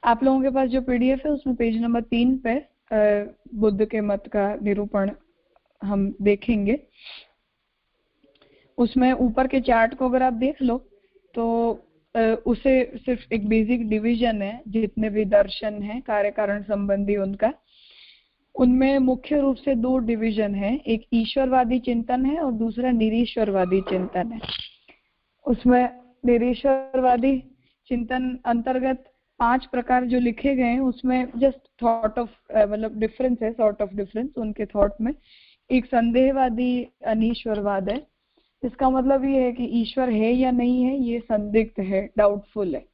आप लोगों के पास जो पीडीएफ है उसमें पेज नंबर 3 पे बुद्ध के मत का निरूपण हम देखेंगे। उसमें ऊपर के चार्ट को अगर आप देख लो तो उसे सिर्फ एक बेसिक डिवीजन है, जितने भी दर्शन हैं कार्य कारण संबंधी उनका, उनमें मुख्य रूप से 2 डिवीजन है, एक ईश्वरवादी चिंतन है और दूसरा निरीश्वरवादी चिंतन है। उसमें निरीश्वरवादी चिंतन अंतर्गत 5 प्रकार जो लिखे गए हैं उसमें जस्ट थॉट ऑफ मतलब डिफरेंस है, सॉर्ट ऑफ डिफरेंस उनके थॉट में। एक संदेहवादी अनीश्वरवाद है, इसका मतलब ये है कि ईश्वर है या नहीं है ये संदिग्ध है, डाउटफुल है।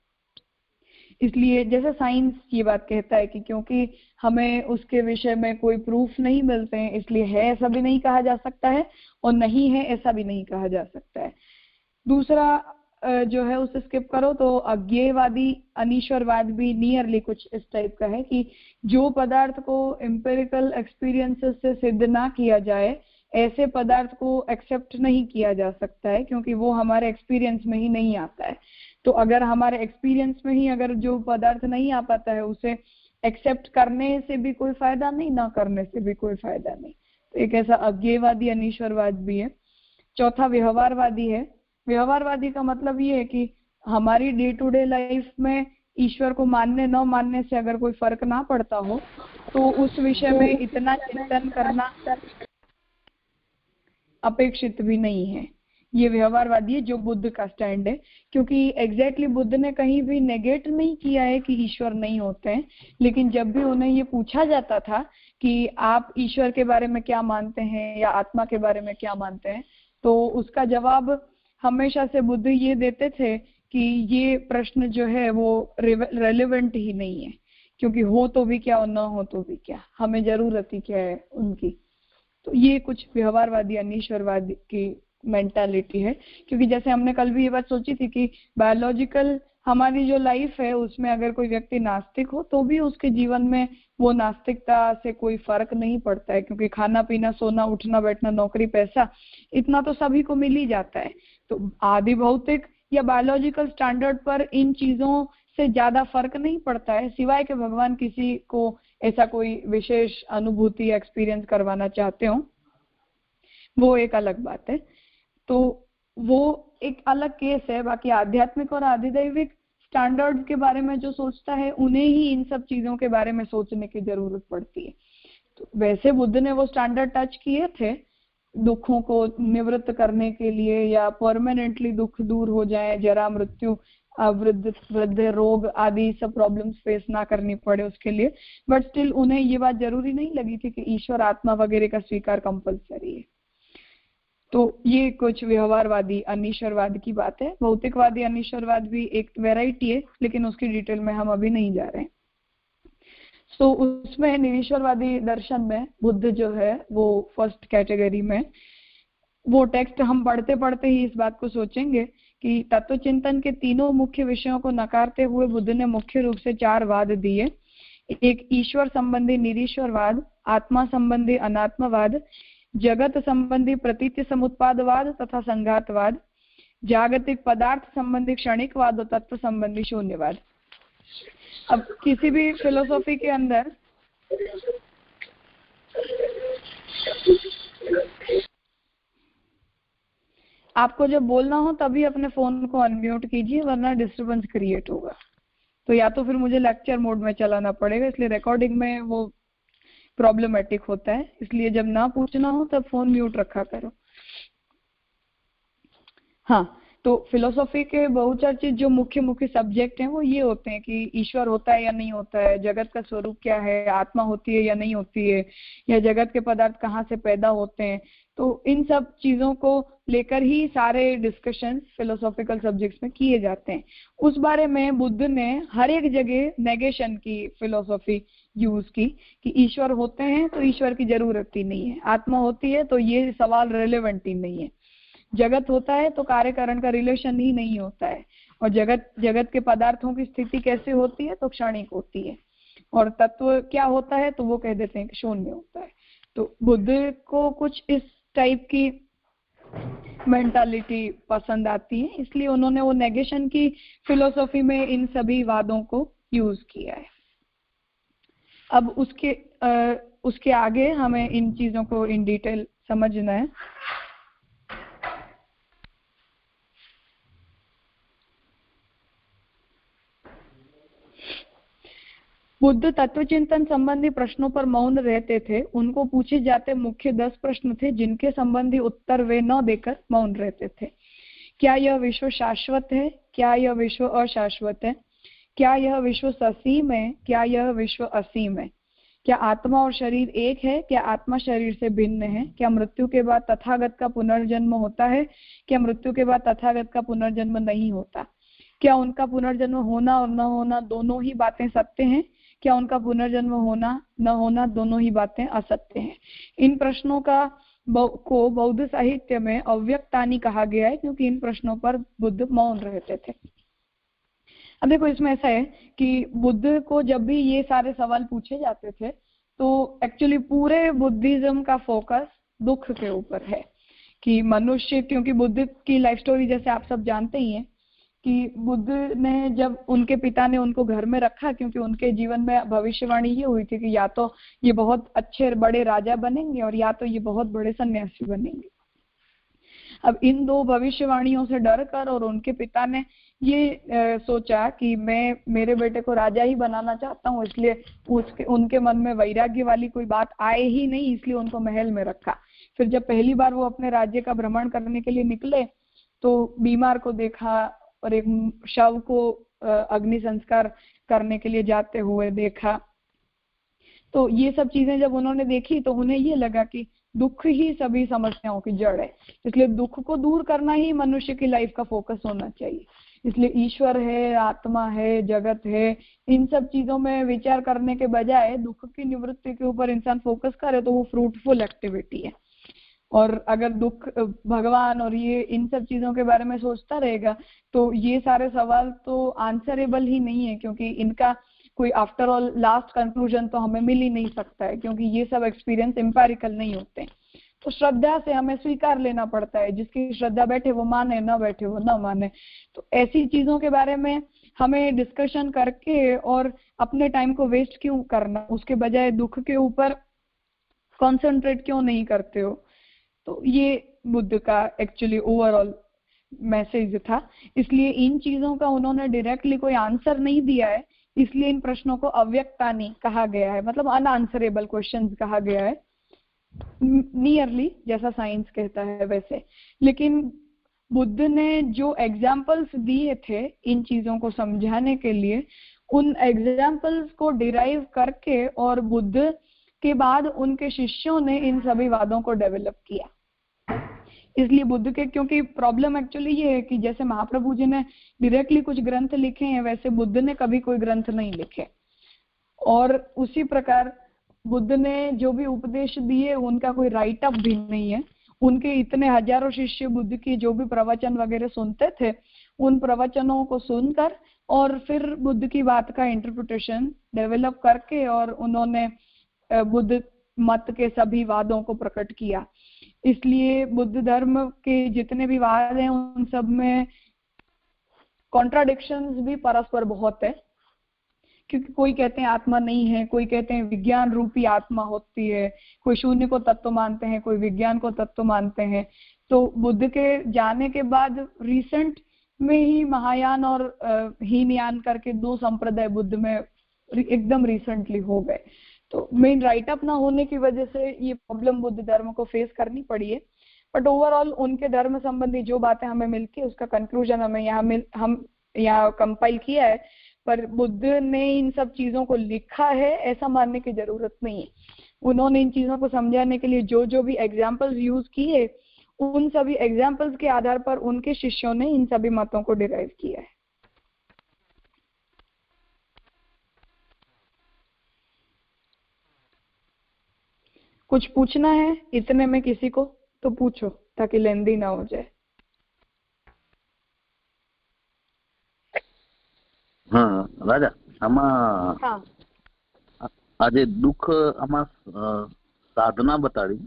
इसलिए जैसे साइंस ये बात कहता है कि क्योंकि हमें उसके विषय में कोई प्रूफ नहीं मिलते हैं इसलिए है ऐसा भी नहीं कहा जा सकता है और नहीं है ऐसा भी नहीं कहा जा सकता है। दूसरा जो है उसे स्किप करो तो अज्ञेयवादी अनीश्वरवाद भी नियरली कुछ इस टाइप का है कि जो पदार्थ को एम्पिरिकल एक्सपीरियंसेस से सिद्ध ना किया जाए ऐसे पदार्थ को एक्सेप्ट नहीं किया जा सकता है, क्योंकि वो हमारे एक्सपीरियंस में ही नहीं आता है। तो अगर हमारे एक्सपीरियंस में ही अगर जो पदार्थ नहीं आ पाता है उसे एक्सेप्ट करने से भी कोई फायदा नहीं, ना करने से भी कोई फायदा नहीं। तो एक ऐसा अज्ञेयवादी अनीश्वरवाद भी है। चौथा व्यवहारवादी है। व्यवहारवादी का मतलब ये है कि हमारी डे टू डे लाइफ में ईश्वर को मानने न मानने से अगर कोई फर्क ना पड़ता हो तो उस विषय में इतना चिंतन करना अपेक्षित भी नहीं है। ये व्यवहारवादी है जो बुद्ध का स्टैंड है, क्योंकि एग्जैक्टली बुद्ध ने कहीं भी नेगेट नहीं किया है कि ईश्वर नहीं होते हैं, लेकिन जब भी उन्हें ये पूछा जाता था कि आप ईश्वर के बारे में क्या मानते हैं या आत्मा के बारे में क्या मानते हैं, तो उसका जवाब हमेशा से बुद्ध ये देते थे कि ये प्रश्न जो है वो रेलेवेंट ही नहीं है, क्योंकि हो तो भी क्या और न हो तो भी क्या, हमें जरूरत ही क्या है उनकी। तो ये कुछ व्यवहारवादी अनीश्वरवाद की मेंटालिटी है, क्योंकि जैसे हमने कल भी ये बात सोची थी कि बायोलॉजिकल हमारी जो लाइफ है उसमें अगर कोई व्यक्ति नास्तिक हो तो भी उसके जीवन में वो नास्तिकता से कोई फर्क नहीं पड़ता है, क्योंकि खाना पीना सोना उठना बैठना नौकरी पैसा इतना तो सभी को मिल ही जाता है। तो आदि भौतिक या बायोलॉजिकल स्टैंडर्ड पर इन चीजों से ज्यादा फर्क नहीं पड़ता है, सिवाय के भगवान किसी को ऐसा कोई विशेष अनुभूति एक्सपीरियंस करवाना चाहते हो, वो एक अलग बात है। तो वो एक अलग केस है। बाकी आध्यात्मिक और आधिदैविक स्टैंडर्ड्स के बारे में जो सोचता है उन्हें ही इन सब चीजों के बारे में सोचने की जरूरत पड़ती है। तो वैसे बुद्ध ने वो स्टैंडर्ड टच किए थे दुखों को निवृत्त करने के लिए, या परमानेंटली दुख दूर हो जाए, जरा मृत्यु वृद्ध रोग आदि सब प्रॉब्लम्स फेस ना करनी पड़े उसके लिए, बट स्टिल उन्हें ये बात जरूरी नहीं लगी थी कि ईश्वर आत्मा वगैरह का स्वीकार कंपलसरी है। तो ये कुछ व्यवहारवादी अनीश्वरवाद की बात है। भौतिकवादी अनीश्वरवाद भी एक वैरायटी है, लेकिन उसकी डिटेल में हम अभी नहीं जा रहे हैं। तो उसमें निरीश्वरवादी दर्शन में बुद्ध जो है वो फर्स्ट कैटेगरी में। वो टेक्स्ट हम पढ़ते पढ़ते ही इस बात को सोचेंगे कि तत्व चिंतन के तीनों मुख्य विषयों को नकारते हुए बुद्ध ने मुख्य रूप से 4 वाद दिए। एक ईश्वर संबंधी निरीश्वरवाद, आत्मा संबंधी अनात्मवाद, जगत संबंधी प्रतीति समुत्पादवाद तथा संघातवाद, जागतिक पदार्थ संबंधी क्षणिकवाद और तत्व संबंधी शून्यवाद। अब किसी भी फिलोसॉफी के अंदर आपको जब बोलना हो तभी अपने फोन को अनम्यूट कीजिए, वरना डिस्टरबेंस क्रिएट होगा। तो या तो फिर मुझे लेक्चर मोड में चलाना पड़ेगा, इसलिए रिकॉर्डिंग में वो प्रॉब्लमेटिक होता है। इसलिए जब ना पूछना हो तब फोन म्यूट रखा करो। हाँ, तो फिलोसॉफी के बहुचर्चित जो मुख्य सब्जेक्ट हैं वो ये होते हैं कि ईश्वर होता है या नहीं होता है, जगत का स्वरूप क्या है, आत्मा होती है या नहीं होती है, या जगत के पदार्थ कहाँ से पैदा होते हैं। तो इन सब चीजों को लेकर ही सारे डिस्कशन फिलोसॉफिकल सब्जेक्ट्स में किए जाते हैं। उस बारे में बुद्ध ने हर एक जगह नेगेशन की फिलोसॉफी यूज की कि ईश्वर होते हैं तो ईश्वर की जरूरत ही नहीं है, आत्मा होती है तो ये सवाल रेलेवेंट ही नहीं है, जगत होता है तो कार्य कारण का रिलेशन ही नहीं होता है, और जगत के पदार्थों की स्थिति कैसे होती है तो क्षणिक होती है, और तत्व क्या होता है तो वो कह देते हैं कि शून्य होता है। तो बुद्ध को कुछ इस टाइप की मेंटालिटी पसंद आती है, इसलिए उन्होंने वो नेगेशन की फिलोसॉफी में इन सभी वादों को यूज किया है। अब उसके आगे हमें इन चीजों को इन डिटेल समझना है। बुद्ध तत्वचिंतन संबंधी प्रश्नों पर मौन रहते थे। उनको पूछे जाते मुख्य 10 प्रश्न थे जिनके संबंधी उत्तर वे न देकर मौन रहते थे। क्या यह विश्व शाश्वत है? क्या यह विश्व अशाश्वत है? क्या यह विश्व ससीम है? क्या यह विश्व असीम है? क्या आत्मा और शरीर एक है? क्या आत्मा शरीर से भिन्न है? क्या मृत्यु के बाद तथागत का पुनर्जन्म होता है? क्या मृत्यु के बाद तथागत का पुनर्जन्म नहीं होता? क्या उनका पुनर्जन्म होना और न होना दोनों ही बातें सत्य हैं? क्या उनका पुनर्जन्म होना न होना दोनों ही बातें असत्य हैं? इन प्रश्नों को बौद्ध साहित्य में अव्यक्तानि कहा गया है क्योंकि इन प्रश्नों पर बुद्ध मौन रहते थे। अब देखो, इसमें ऐसा है कि बुद्ध को जब भी ये सारे सवाल पूछे जाते थे तो एक्चुअली पूरे बुद्धिज्म का फोकस दुख के ऊपर है कि मनुष्य, क्योंकि बुद्ध की लाइफ स्टोरी जैसे आप सब जानते ही हैं कि बुद्ध ने जब उनके पिता ने उनको घर में रखा, क्योंकि उनके जीवन में भविष्यवाणी ये हुई थी कि या तो ये बहुत अच्छे बड़े राजा बनेंगे और या तो ये बहुत बड़े सन्यासी बनेंगे। अब इन दो भविष्यवाणियों से डर कर और उनके पिता ने ये सोचा कि मैं मेरे बेटे को राजा ही बनाना चाहता हूँ, इसलिए उनके मन में वैराग्य वाली कोई बात आए ही नहीं, इसलिए उनको महल में रखा। फिर जब पहली बार वो अपने राज्य का भ्रमण करने के लिए निकले तो बीमार को देखा और एक शव को अग्नि संस्कार करने के लिए जाते हुए देखा। तो ये सब चीजें जब उन्होंने देखी तो उन्हें ये लगा कि दुख ही सभी समस्याओं की जड़ है, इसलिए दुख को दूर करना ही मनुष्य की लाइफ का फोकस होना चाहिए। इसलिए ईश्वर है, आत्मा है, जगत है, इन सब चीजों में विचार करने के बजाय दुख की निवृत्ति के ऊपर इंसान फोकस करे तो वो फ्रूटफुल एक्टिविटी है। और अगर दुख, भगवान और ये इन सब चीजों के बारे में सोचता रहेगा तो ये सारे सवाल तो आंसरेबल ही नहीं है, क्योंकि इनका कोई आफ्टर ऑल लास्ट कंक्लूजन तो हमें मिल ही नहीं सकता है, क्योंकि ये सब एक्सपीरियंस एम्पिरिकल नहीं होते। तो श्रद्धा से हमें स्वीकार लेना पड़ता है, जिसकी श्रद्धा बैठे वो माने, न बैठे वो न माने। तो ऐसी चीजों के बारे में हमें डिस्कशन करके और अपने टाइम को वेस्ट क्यों करना, उसके बजाय दुख के ऊपर कॉन्सेंट्रेट क्यों नहीं करते हो। तो ये बुद्ध का एक्चुअली ओवरऑल मैसेज था। इसलिए इन चीजों का उन्होंने डायरेक्टली कोई आंसर नहीं दिया है, इसलिए इन प्रश्नों को अव्यक्तानि कहा गया है, मतलब अनआंसरेबल क्वेश्चंस कहा गया है, नियरली जैसा साइंस कहता है वैसे। लेकिन बुद्ध ने जो एग्जाम्पल्स दिए थे इन चीजों को समझाने के लिए, उन एग्जाम्पल्स को डिराइव करके और बुद्ध के बाद उनके शिष्यों ने इन सभी वादों को डेवलप किया। इसलिए बुद्ध के, क्योंकि प्रॉब्लम एक्चुअली ये है कि जैसे महाप्रभु जी ने डायरेक्टली कुछ ग्रंथ लिखे हैं, वैसे बुद्ध ने कभी कोई ग्रंथ नहीं लिखे। और उसी प्रकार बुद्ध ने जो भी उपदेश दिए उनका कोई राइट अप भी नहीं है। उनके इतने हजारों शिष्य बुद्ध की जो भी प्रवचन वगैरह सुनते थे, उन प्रवचनों को सुनकर और फिर बुद्ध की बात का इंटरप्रिटेशन डेवलप करके और उन्होंने बुद्ध मत के सभी वादों को प्रकट किया। इसलिए बुद्ध धर्म के जितने भी वाद हैं उन सब में कॉन्ट्राडिक्शंस भी परस्पर बहुत है, क्योंकि कोई कहते हैं आत्मा नहीं है, कोई कहते हैं विज्ञान रूपी आत्मा होती है, कोई शून्य को तत्व मानते हैं, कोई विज्ञान को तत्व मानते हैं। तो बुद्ध के जाने के बाद रिसेंट में ही महायान और हीनयान करके दो संप्रदाय बुद्ध में एकदम रिसेंटली हो गए। तो मेन राइट अप ना होने की वजह से ये प्रॉब्लम बुद्ध धर्म को फेस करनी पड़ी है। बट ओवरऑल उनके धर्म संबंधी जो बातें हमें मिलती है उसका कंक्लूजन हमें हम यहाँ कंपाइल किया है। पर बुद्ध ने इन सब चीजों को लिखा है ऐसा मानने की जरूरत नहीं है। उन्होंने इन चीजों को समझाने के लिए जो जो भी एग्जाम्पल्स यूज किए, उन सभी एग्जाम्पल्स के आधार पर उनके शिष्यों ने इन सभी मतों को डिराइव किया है। कुछ पूछना है इतने में किसी को तो पूछो, ताकि लेंदी ना हो जाए। हाँ राजा, आमा हाँ, आज दुख आमा साधना बताड़ी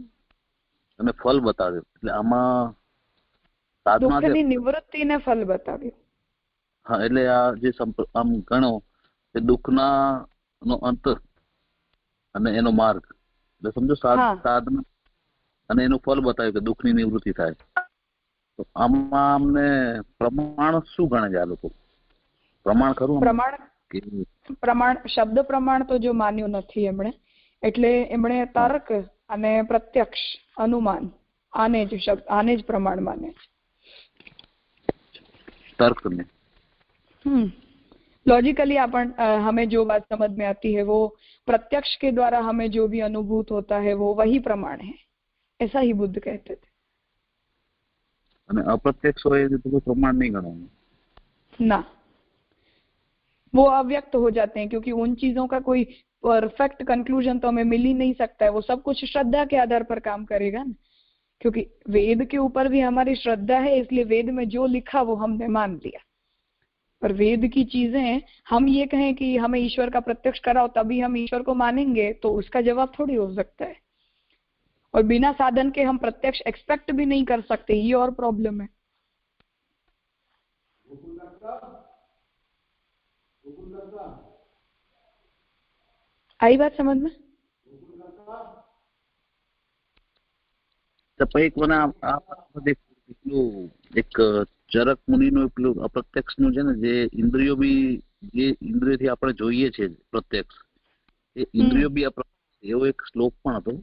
અને ફલ બતાવ્યું, એટલે આમાં સાધના દુઃખની નિવૃત્તિને ફલ બતાવ્યું। હા, એટલે આ જે આમ ગણો એ દુઃખનો અંત અને એનો માર્ગ, એટલે સમજો સાધના અને એનું ફળ બતાવ્યું કે દુઃખની નિવૃત્તિ થાય. તો આમાં અમને પ્રમાણ શું ગણે છે આ લોકો? પ્રમાણ ખરું? પ્રમાણ શબ્દ પ્રમાણ તો જો માન્યું નથી એમણે, એટલે એમણે તર્ક અને પ્રત્યક્ષ અનુમાન આને જ પ્રમાણ माने. तर्क में लॉजिकली अपन हमें जो बात समझ में आती है वो प्रत्यक्ष के द्वारा हमें जो भी अनुभूत होता है वो वही प्रमाण है, ऐसा ही बुद्ध कहते थे. अप्रत्यक्ष हो तो प्रमाण नहीं गणाना ना, वो अव्यक्त हो जाते हैं, क्योंकि उन चीजों का कोई परफेक्ट कंक्लूजन तो हमें मिल ही नहीं सकता है. वो सब कुछ श्रद्धा के आधार पर काम करेगा ना, क्योंकि वेद के ऊपर भी हमारी श्रद्धा है, इसलिए वेद में जो लिखा वो हमने मान लिया. पर वेद की चीजें हम ये कहें कि हमें ईश्वर का प्रत्यक्ष कराओ तभी हम ईश्वर को मानेंगे, तो उसका जवाब थोड़ी हो सकता है. और बिना साधन के हम प्रत्यक्ष एक्सपेक्ट भी नहीं कर सकते, ये और प्रॉब्लम है. आई बात समझ में? એક ચરક મુનિનું પેલું અપ્રત્યક્ષનું છે ને, જે ઇન્દ્રિયો બી, જે ઇન્દ્રિયોથી આપણે જોઈએ છે પ્રત્યક્ષ, એ ઇન્દ્રિયો બી અપ્રત્યક્ષ, એવો એક શ્લોક પણ હતો.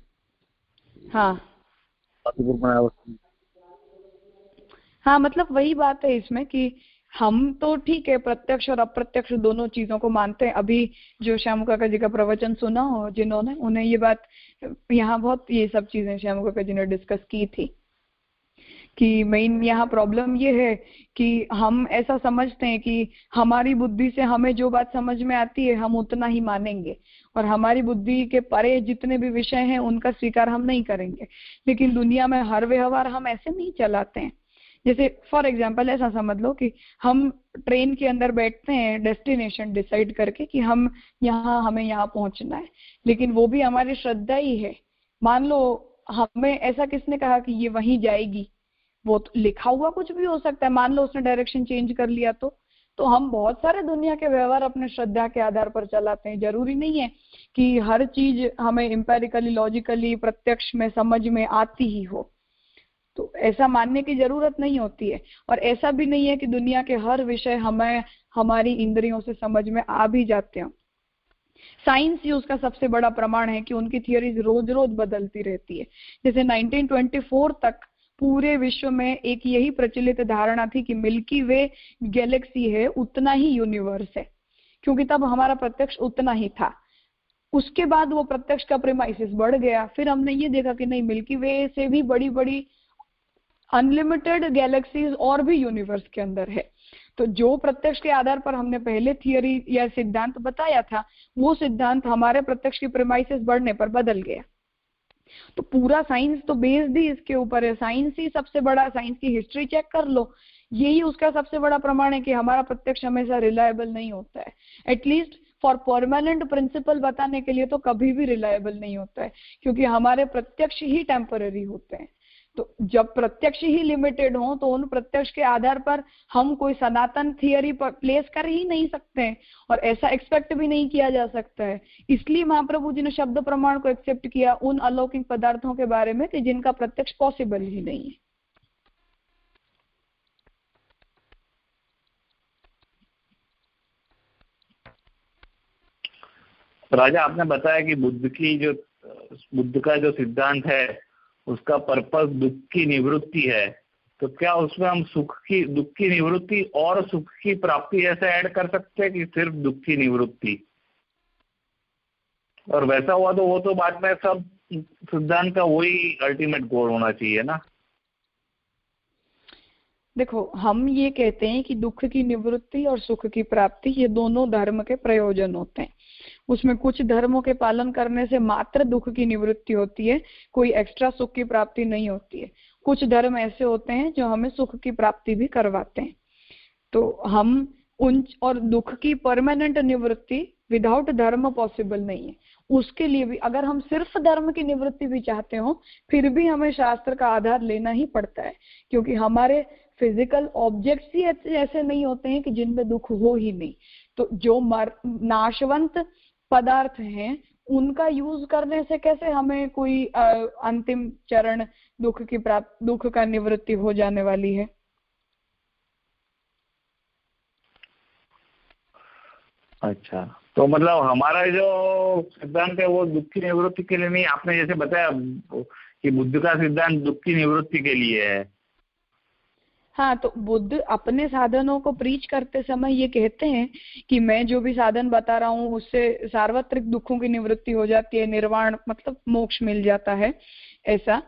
हाँ, मतलब वही बात है इसमें कि हम तो ठीक है प्रत्यक्ष और अप्रत्यक्ष दोनों चीजों को मानते हैं. अभी जो श्याम काका जी का प्रवचन सुना हो जिन्होंने, उन्हें ये बात यहाँ बहुत ये सब चीजें श्याम काका जी ने डिस्कस की थी कि मेन यहाँ प्रॉब्लम ये है कि हम ऐसा समझते हैं कि हमारी बुद्धि से हमें जो बात समझ में आती है हम उतना ही मानेंगे, और हमारी बुद्धि के परे जितने भी विषय हैं उनका स्वीकार हम नहीं करेंगे. लेकिन दुनिया में हर व्यवहार हम ऐसे नहीं चलाते हैं. जैसे फॉर एग्जाम्पल ऐसा समझ लो कि हम ट्रेन के अंदर बैठते हैं डेस्टिनेशन डिसाइड करके कि हमें यहाँ पहुंचना है, लेकिन वो भी हमारी श्रद्धा ही है. मान लो हमें ऐसा किसने कहा कि ये वहीं जाएगी, वो तो लिखा हुआ कुछ भी हो सकता है. मान लो उसने डायरेक्शन चेंज कर लिया तो हम बहुत सारे दुनिया के व्यवहार अपने श्रद्धा के आधार पर चलाते हैं. जरूरी नहीं है कि हर चीज हमें एम्पेरिकली लॉजिकली प्रत्यक्ष में समझ में आती ही हो, तो ऐसा मानने की जरूरत नहीं होती है. और ऐसा भी नहीं है कि दुनिया के हर विषय हमें हमारी इंद्रियों से समझ में आ भी जाते हैं. साइंस ही उसका सबसे बड़ा प्रमाण है कि उनकी थियरीज रोज रोज बदलती रहती है. जैसे 1924 तक पूरे विश्व में एक यही प्रचलित धारणा थी कि मिल्की वे गैलेक्सी है, उतना ही यूनिवर्स है, क्योंकि तब हमारा प्रत्यक्ष उतना ही था. उसके बाद वो प्रत्यक्ष का प्रेमाइसिस बढ़ गया. फिर हमने ये देखा कि नहीं, मिल्की वे से भी बड़ी बड़ी अनलिमिटेड गैलेक्सीज और भी यूनिवर्स के अंदर है. तो जो प्रत्यक्ष के आधार पर हमने पहले थियरी या सिद्धांत बताया था, वो सिद्धांत हमारे प्रत्यक्ष की प्रेमाइसिस बढ़ने पर बदल गया. तो पूरा साइंस तो बेस्ड ही इसके ऊपर है. साइंस ही सबसे बड़ा, साइंस की हिस्ट्री चेक कर लो, यही उसका सबसे बड़ा प्रमाण है कि हमारा प्रत्यक्ष हमेशा रिलायबल नहीं होता है. एटलीस्ट फॉर परमानेंट प्रिंसिपल बताने के लिए तो कभी भी रिलायबल नहीं होता है, क्योंकि हमारे प्रत्यक्ष ही टेम्पररी होते हैं. तो जब प्रत्यक्ष ही लिमिटेड हो तो उन प्रत्यक्ष के आधार पर हम कोई सनातन थियरी पर प्लेस कर ही नहीं सकते हैं, और ऐसा एक्सपेक्ट भी नहीं किया जा सकता है. इसलिए महाप्रभु जी ने शब्द प्रमाण को एक्सेप्ट किया उन अलौकिक पदार्थों के बारे में कि जिनका प्रत्यक्ष पॉसिबल ही नहीं है. राजा, आपने बताया कि बुद्ध का जो सिद्धांत है उसका पर्पस दुख की निवृत्ति है, तो क्या उसमें हम दुख की निवृत्ति और सुख की प्राप्ति ऐसे ऐड कर सकते हैं कि सिर्फ दुख की निवृत्ति? और वैसा हुआ तो वो तो बाद में सब सिद्धांत का वही अल्टीमेट गोल होना चाहिए ना. देखो, हम ये कहते हैं कि दुख की निवृत्ति और सुख की प्राप्ति ये दोनों धर्म के प्रयोजन होते हैं. उसमें कुछ धर्मों के पालन करने से मात्र दुख की निवृत्ति होती है, कोई एक्स्ट्रा सुख की प्राप्ति नहीं होती है. कुछ धर्म ऐसे होते हैं जो हमें सुख की प्राप्ति भी करवाते हैं. तो हम और दुख की परमानेंट निवृत्ति विदाउट धर्म पॉसिबल नहीं है. उसके लिए भी अगर हम सिर्फ धर्म की निवृत्ति भी चाहते हो, फिर भी हमें शास्त्र का आधार लेना ही पड़ता है, क्योंकि हमारे फिजिकल ऑब्जेक्ट्स ही ऐसे नहीं होते हैं कि जिनमें दुख हो ही नहीं. तो जो नाशवंत पदार्थ हैं उनका यूज करने से कैसे हमें कोई अंतिम चरण दुख का निवृत्ति हो जाने वाली है? अच्छा, तो मतलब हमारा जो सिद्धांत है वो दुख की निवृत्ति के लिए नहीं, आपने जैसे बताया कि बुद्ध का सिद्धांत दुख की निवृत्ति के लिए है। हाँ, तो बुद्ध अपने साधनों को प्रीच करते समय ये कहते हैं कि मैं जो भी साधन बता रहा हूँ उससे सार्वत्रिक दुखों की निवृत्ति हो जाती है, निर्वाण मतलब मोक्ष मिल जाता है, ऐसा।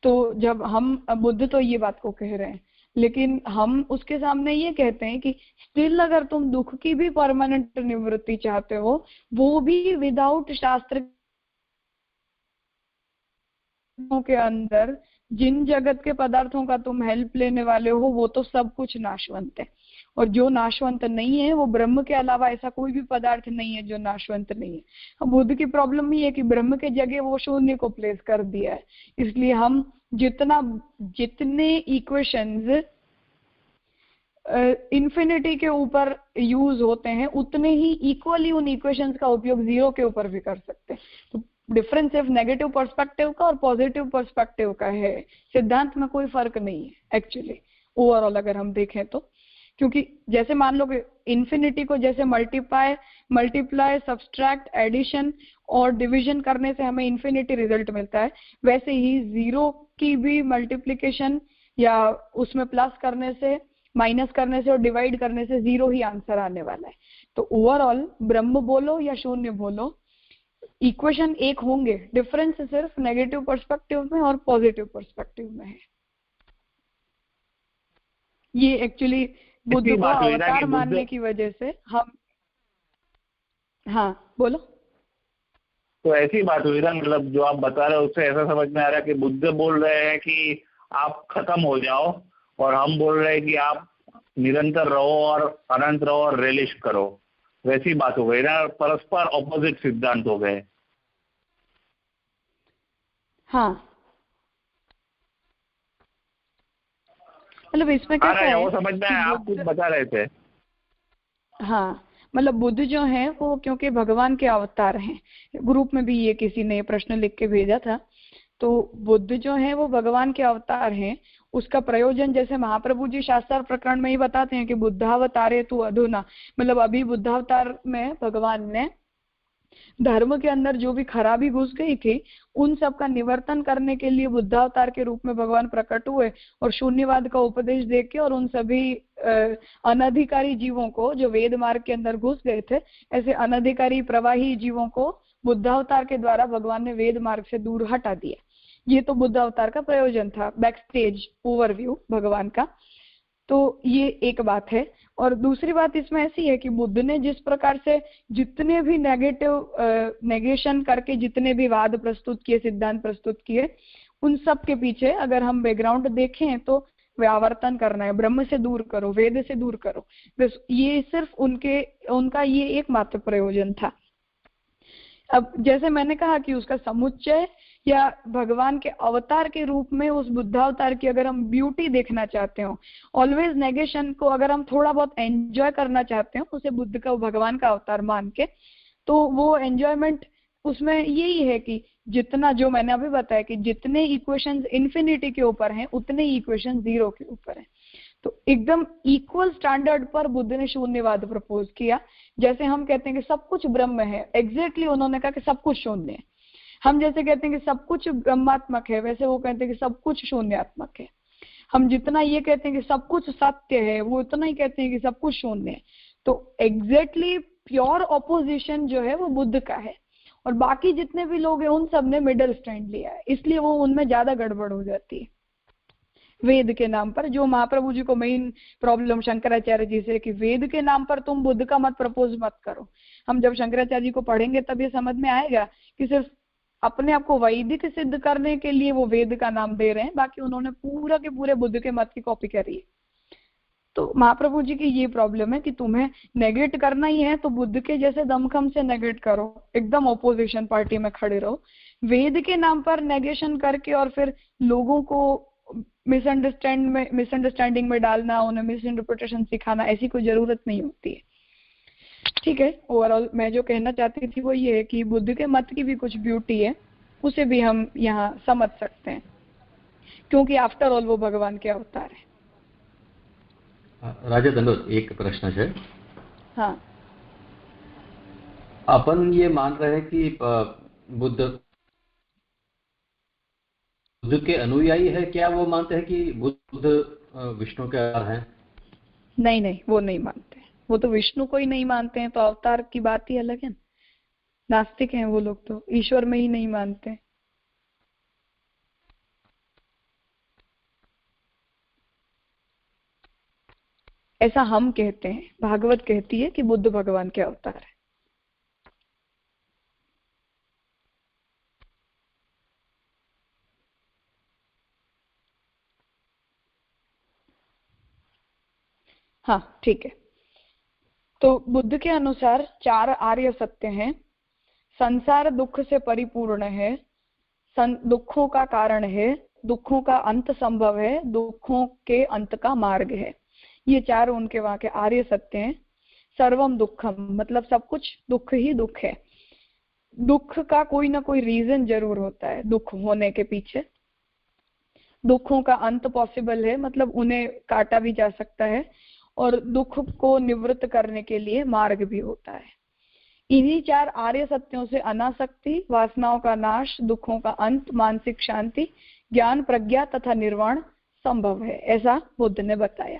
तो जब हम बुद्ध तो ये बात को कह रहे हैं, लेकिन हम उसके सामने ये कहते हैं कि स्टिल अगर तुम दुख की भी परमानेंट निवृत्ति चाहते हो, वो भी विदाउट शास्त्र के अंदर जिन जगत के पदार्थों का तुम हेल्प लेने वाले हो वो तो सब कुछ नाशवंत है, और जो नाशवंत नहीं है वो ब्रह्म के अलावा ऐसा कोई भी पदार्थ नहीं है जो नाशवंत नहीं है। अब बुद्ध की प्रॉब्लम ये है कि ब्रह्म के जगह वो शून्य को प्लेस कर दिया है, इसलिए हम जितने इक्वेशंस इन्फिनिटी के ऊपर यूज होते हैं उतने ही इक्वली उन इक्वेशंस का उपयोग जीरो के ऊपर भी कर सकते हैं। तो डिफरेंस सिर्फ नेगेटिव पर्सपेक्टिव का और पॉजिटिव पर्सपेक्टिव का है, सिद्धांत में कोई फर्क नहीं है एक्चुअली ओवरऑल अगर हम देखें तो। क्योंकि जैसे मान लो कि इन्फिनिटी को जैसे मल्टीप्लाई सब्सट्रैक्ट एडिशन और डिवीजन करने से हमें इन्फिनिटी रिजल्ट मिलता है, वैसे ही जीरो की भी मल्टीप्लीकेशन या उसमें प्लस करने से, माइनस करने से और डिवाइड करने से जीरो ही आंसर आने वाला है। तो ओवरऑल ब्रह्म बोलो या शून्य बोलो, इक्वेशन एक होंगे, डिफरेंस सिर्फ नेगेटिव पर्सपेक्टिव में और पॉजिटिव पर्सपेक्टिव में है। ये एक्चुअली बुद्ध को अवतार मानने की वजह से हम, हाँ बोलो। तो ऐसी बात हुई ना, मतलब जो आप बता रहे हो उससे ऐसा समझ में आ रहा है कि बुद्ध बोल रहे हैं कि आप खत्म हो जाओ और हम बोल रहे हैं कि आप निरंतर रहो और अनंत रहो और रिलिश करो, वैसी बात हो गई ना, परस्पर ऑपोजिट सिद्धांत हो गए। हाँ, मतलब इसमें क्या है, वो समझ में आप कुछ बता रहे थे। हाँ, मतलब बुद्ध जो है वो क्योंकि भगवान के अवतार हैं, ग्रुप में भी ये किसी ने प्रश्न लिख के भेजा था, तो बुद्ध जो है वो भगवान के अवतार हैं। उसका प्रयोजन जैसे महाप्रभु जी शास्त्र प्रकरण में ही बताते हैं कि बुद्धावतारे तु अधुना, मतलब अभी बुद्धावतार में भगवान ने धर्म के अंदर जो भी खराबी घुस गई थी उन सब का निवर्तन करने के लिए बुद्धावतार के रूप में भगवान प्रकट हुए और शून्यवाद का उपदेश देके और उन सभी अनधिकारी जीवों को जो वेद मार्ग के अंदर घुस गए थे, ऐसे अनधिकारी प्रवाही जीवों को बुद्धावतार के द्वारा भगवान ने वेद मार्ग से दूर हटा दिया। ये तो बुद्ध अवतार का प्रयोजन था, बैक स्टेज ओवरव्यू भगवान का। तो ये एक बात है। और दूसरी बात इसमें ऐसी है कि बुद्ध ने जिस प्रकार से जितने भी नेगेशन करके जितने भी वाद प्रस्तुत किए, सिद्धांत प्रस्तुत किए, उन सब के पीछे अगर हम बैकग्राउंड देखें तो व्यावर्तन करना है, ब्रह्म से दूर करो, वेद से दूर करो, बस ये सिर्फ उनका ये एकमात्र प्रयोजन था। अब जैसे मैंने कहा कि उसका समुच्चय या भगवान के अवतार के रूप में उस बुद्धावतार की अगर हम ब्यूटी देखना चाहते हो, ऑलवेज नेगेशन को अगर हम थोड़ा बहुत एंजॉय करना चाहते हो उसे बुद्ध का भगवान का अवतार मान के, तो वो एंजॉयमेंट उसमें यही है कि जितना, जो मैंने अभी बताया कि जितने इक्वेशंस इन्फिनिटी के ऊपर हैं उतने ही इक्वेशन जीरो के ऊपर हैं। तो एकदम इक्वल स्टैंडर्ड पर बुद्ध ने शून्यवाद प्रपोज किया। जैसे हम कहते हैं कि सब कुछ ब्रह्म है, एग्जैक्टली उन्होंने कहा कि सब कुछ शून्य है। हम जैसे कहते हैं कि सब कुछ ब्रह्मात्मक है, वैसे वो कहते हैं कि सब कुछ शून्यात्मक है। हम जितना ये कहते हैं कि सब कुछ सत्य है, वो उतना ही कहते हैं कि सब कुछ शून्य है। तो एग्जैक्टली प्योर ऑपोजिशन जो है वो बुद्ध का है, और बाकी जितने भी लोग हैं उन सब ने मिडल स्टैंड लिया है, इसलिए वो उनमें ज्यादा गड़बड़ हो जाती है वेद के नाम पर। जो महाप्रभु जी को मेन प्रॉब्लम शंकराचार्य जी से कि वेद के नाम पर तुम बुद्ध का मत प्रपोज मत करो। हम जब शंकराचार्य जी को पढ़ेंगे तब ये समझ में आएगा कि सिर्फ अपने आप को वैदिक सिद्ध करने के लिए वो वेद का नाम दे रहे हैं, बाकी उन्होंने पूरा के पूरे बुद्ध के मत की कॉपी करी है। तो महाप्रभु जी की ये प्रॉब्लम है कि तुम्हें नेगेट करना ही है तो बुद्ध के जैसे दमखम से नेगेट करो, एकदम ऑपोजिशन पार्टी में खड़े रहो। वेद के नाम पर नेगेशन करके और फिर लोगों को मिसअंडरस्टैंडिंग में डालना, उन्हें मिस इंटरप्रिटेशन सिखाना, ऐसी कोई जरूरत नहीं होती है। ठीक है, ओवरऑल मैं जो कहना चाहती थी वो ये है कि बुद्ध के मत की भी कुछ ब्यूटी है, उसे भी हम यहाँ समझ सकते हैं, क्योंकि आफ्टर ऑल वो भगवान के अवतार है। राजा दंडोत, एक प्रश्न है। हाँ, अपन ये मान रहे हैं कि बुद्ध के अनुयायी है, क्या वो मानते हैं कि बुद्ध विष्णु के अवतार हैं? नहीं नहीं, वो नहीं मानते, वो तो विष्णु को ही नहीं मानते हैं, तो अवतार की बात ही अलग है। नास्तिक हैं वो लोग, तो ईश्वर में ही नहीं मानते। ऐसा हम कहते हैं, भागवत कहती है कि बुद्ध भगवान के अवतार है। हाँ ठीक है, तो बुद्ध के अनुसार 4 आर्य सत्य हैं। संसार दुख से परिपूर्ण है, दुखों का कारण है, दुखों का अंत संभव है, दुखों के अंत का मार्ग है। ये 4 उनके वहां के आर्य सत्य हैं। सर्वम दुखम मतलब सब कुछ दुख ही दुख है। दुख का कोई ना कोई रीजन जरूर होता है दुख होने के पीछे। दुखों का अंत पॉसिबल है, मतलब उन्हें काटा भी जा सकता है, और दुख को निवृत्त करने के लिए मार्ग भी होता है। इन्हीं 4 आर्य सत्यों से अनासक्ति, वासनाओं का नाश, दुखों का अंत, मानसिक शांति, ज्ञान, प्रज्ञा तथा निर्वाण संभव है, ऐसा बुद्ध ने बताया।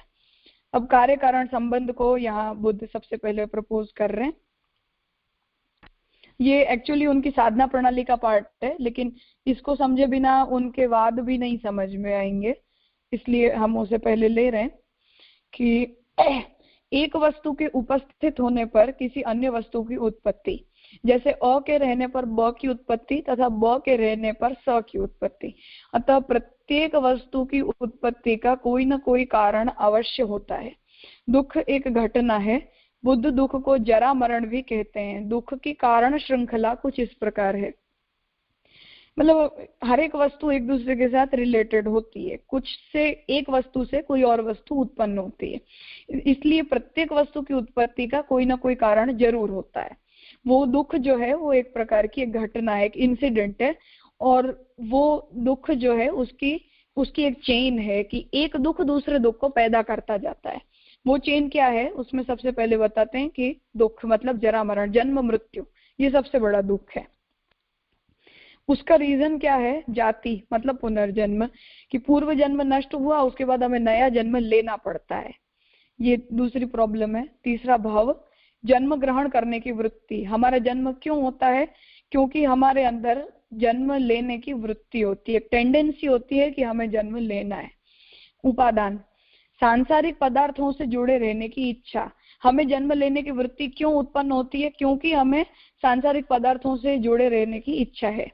अब कार्य कारण संबंध को यहाँ बुद्ध सबसे पहले प्रपोज कर रहे हैं। ये एक्चुअली उनकी साधना प्रणाली का पार्ट है, लेकिन इसको समझे बिना उनके वाद भी नहीं समझ में आएंगे, इसलिए हम उसे पहले ले रहे हैं कि एक वस्तु के उपस्थित होने पर किसी अन्य वस्तु की उत्पत्ति, जैसे अ के रहने पर ब की उत्पत्ति तथा ब के रहने पर स की उत्पत्ति। अतः प्रत्येक वस्तु की उत्पत्ति का कोई न कोई कारण अवश्य होता है। दुख एक घटना है। बुद्ध दुख को जरा मरण भी कहते हैं। दुख की कारण श्रृंखला कुछ इस प्रकार है, मतलब हर एक वस्तु एक दूसरे के साथ रिलेटेड होती है, कुछ से एक वस्तु से कोई और वस्तु उत्पन्न होती है, इसलिए प्रत्येक वस्तु की उत्पत्ति का कोई ना कोई कारण जरूर होता है। वो दुख जो है वो एक प्रकार की एक घटना है, एक इंसिडेंट है, और वो दुख जो है उसकी एक चेन है कि एक दुख दूसरे दुख को पैदा करता जाता है। वो चेन क्या है, उसमें सबसे पहले बताते हैं कि दुख मतलब जरा मरण, जन्म मृत्यु, ये सबसे बड़ा दुख है। उसका रीजन क्या है, जाति मतलब पुनर्जन्म, कि पूर्व जन्म नष्ट हुआ, उसके बाद हमें नया जन्म लेना पड़ता है, ये दूसरी प्रॉब्लम है। तीसरा भाव, जन्म ग्रहण करने की वृत्ति। हमारा जन्म क्यों होता है, क्योंकि हमारे अंदर जन्म लेने की वृत्ति होती है, टेंडेंसी होती है कि हमें जन्म लेना है। उपादान, सांसारिक पदार्थों से जुड़े रहने की इच्छा। हमें जन्म लेने की वृत्ति क्यों उत्पन्न होती है, क्योंकि हमें सांसारिक पदार्थों से जुड़े रहने की इच्छा है।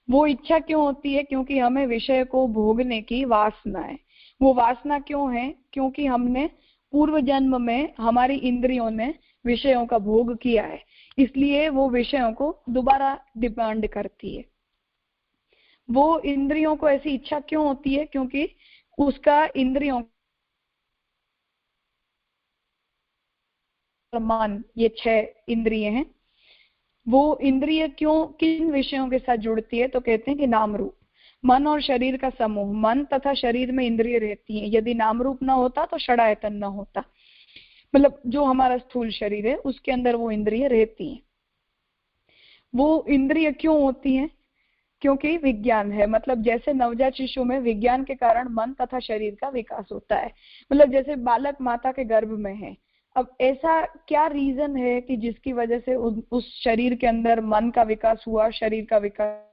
वो इच्छा क्यों होती है, क्योंकि हमें विषय को भोगने की वासना है। वो वासना क्यों है, क्योंकि हमने पूर्व जन्म में हमारी इंद्रियों ने विषयों का भोग किया है, इसलिए वो विषयों को दोबारा डिमांड करती है। वो इंद्रियों को ऐसी इच्छा क्यों होती है, क्योंकि उसका इंद्रियों मान, ये 6 इंद्रिय हैं, वो इंद्रिय क्यों किन विषयों के साथ जुड़ती है, तो कहते हैं कि नाम रूप, मन और शरीर का समूह। मन तथा शरीर में इंद्रिय रहती हैं, यदि नाम रूप ना होता तो षडायतन ना होता, मतलब जो हमारा स्थूल शरीर है उसके अंदर वो इंद्रिय रहती हैं। वो इंद्रिय क्यों होती हैं, क्योंकि विज्ञान है, मतलब जैसे नवजात शिशु में विज्ञान के कारण मन तथा शरीर का विकास होता है, मतलब जैसे बालक माता के गर्भ में है। अब ऐसा क्या रीजन है कि जिसकी वजह से उस शरीर के अंदर मन का विकास हुआ, शरीर का विकास।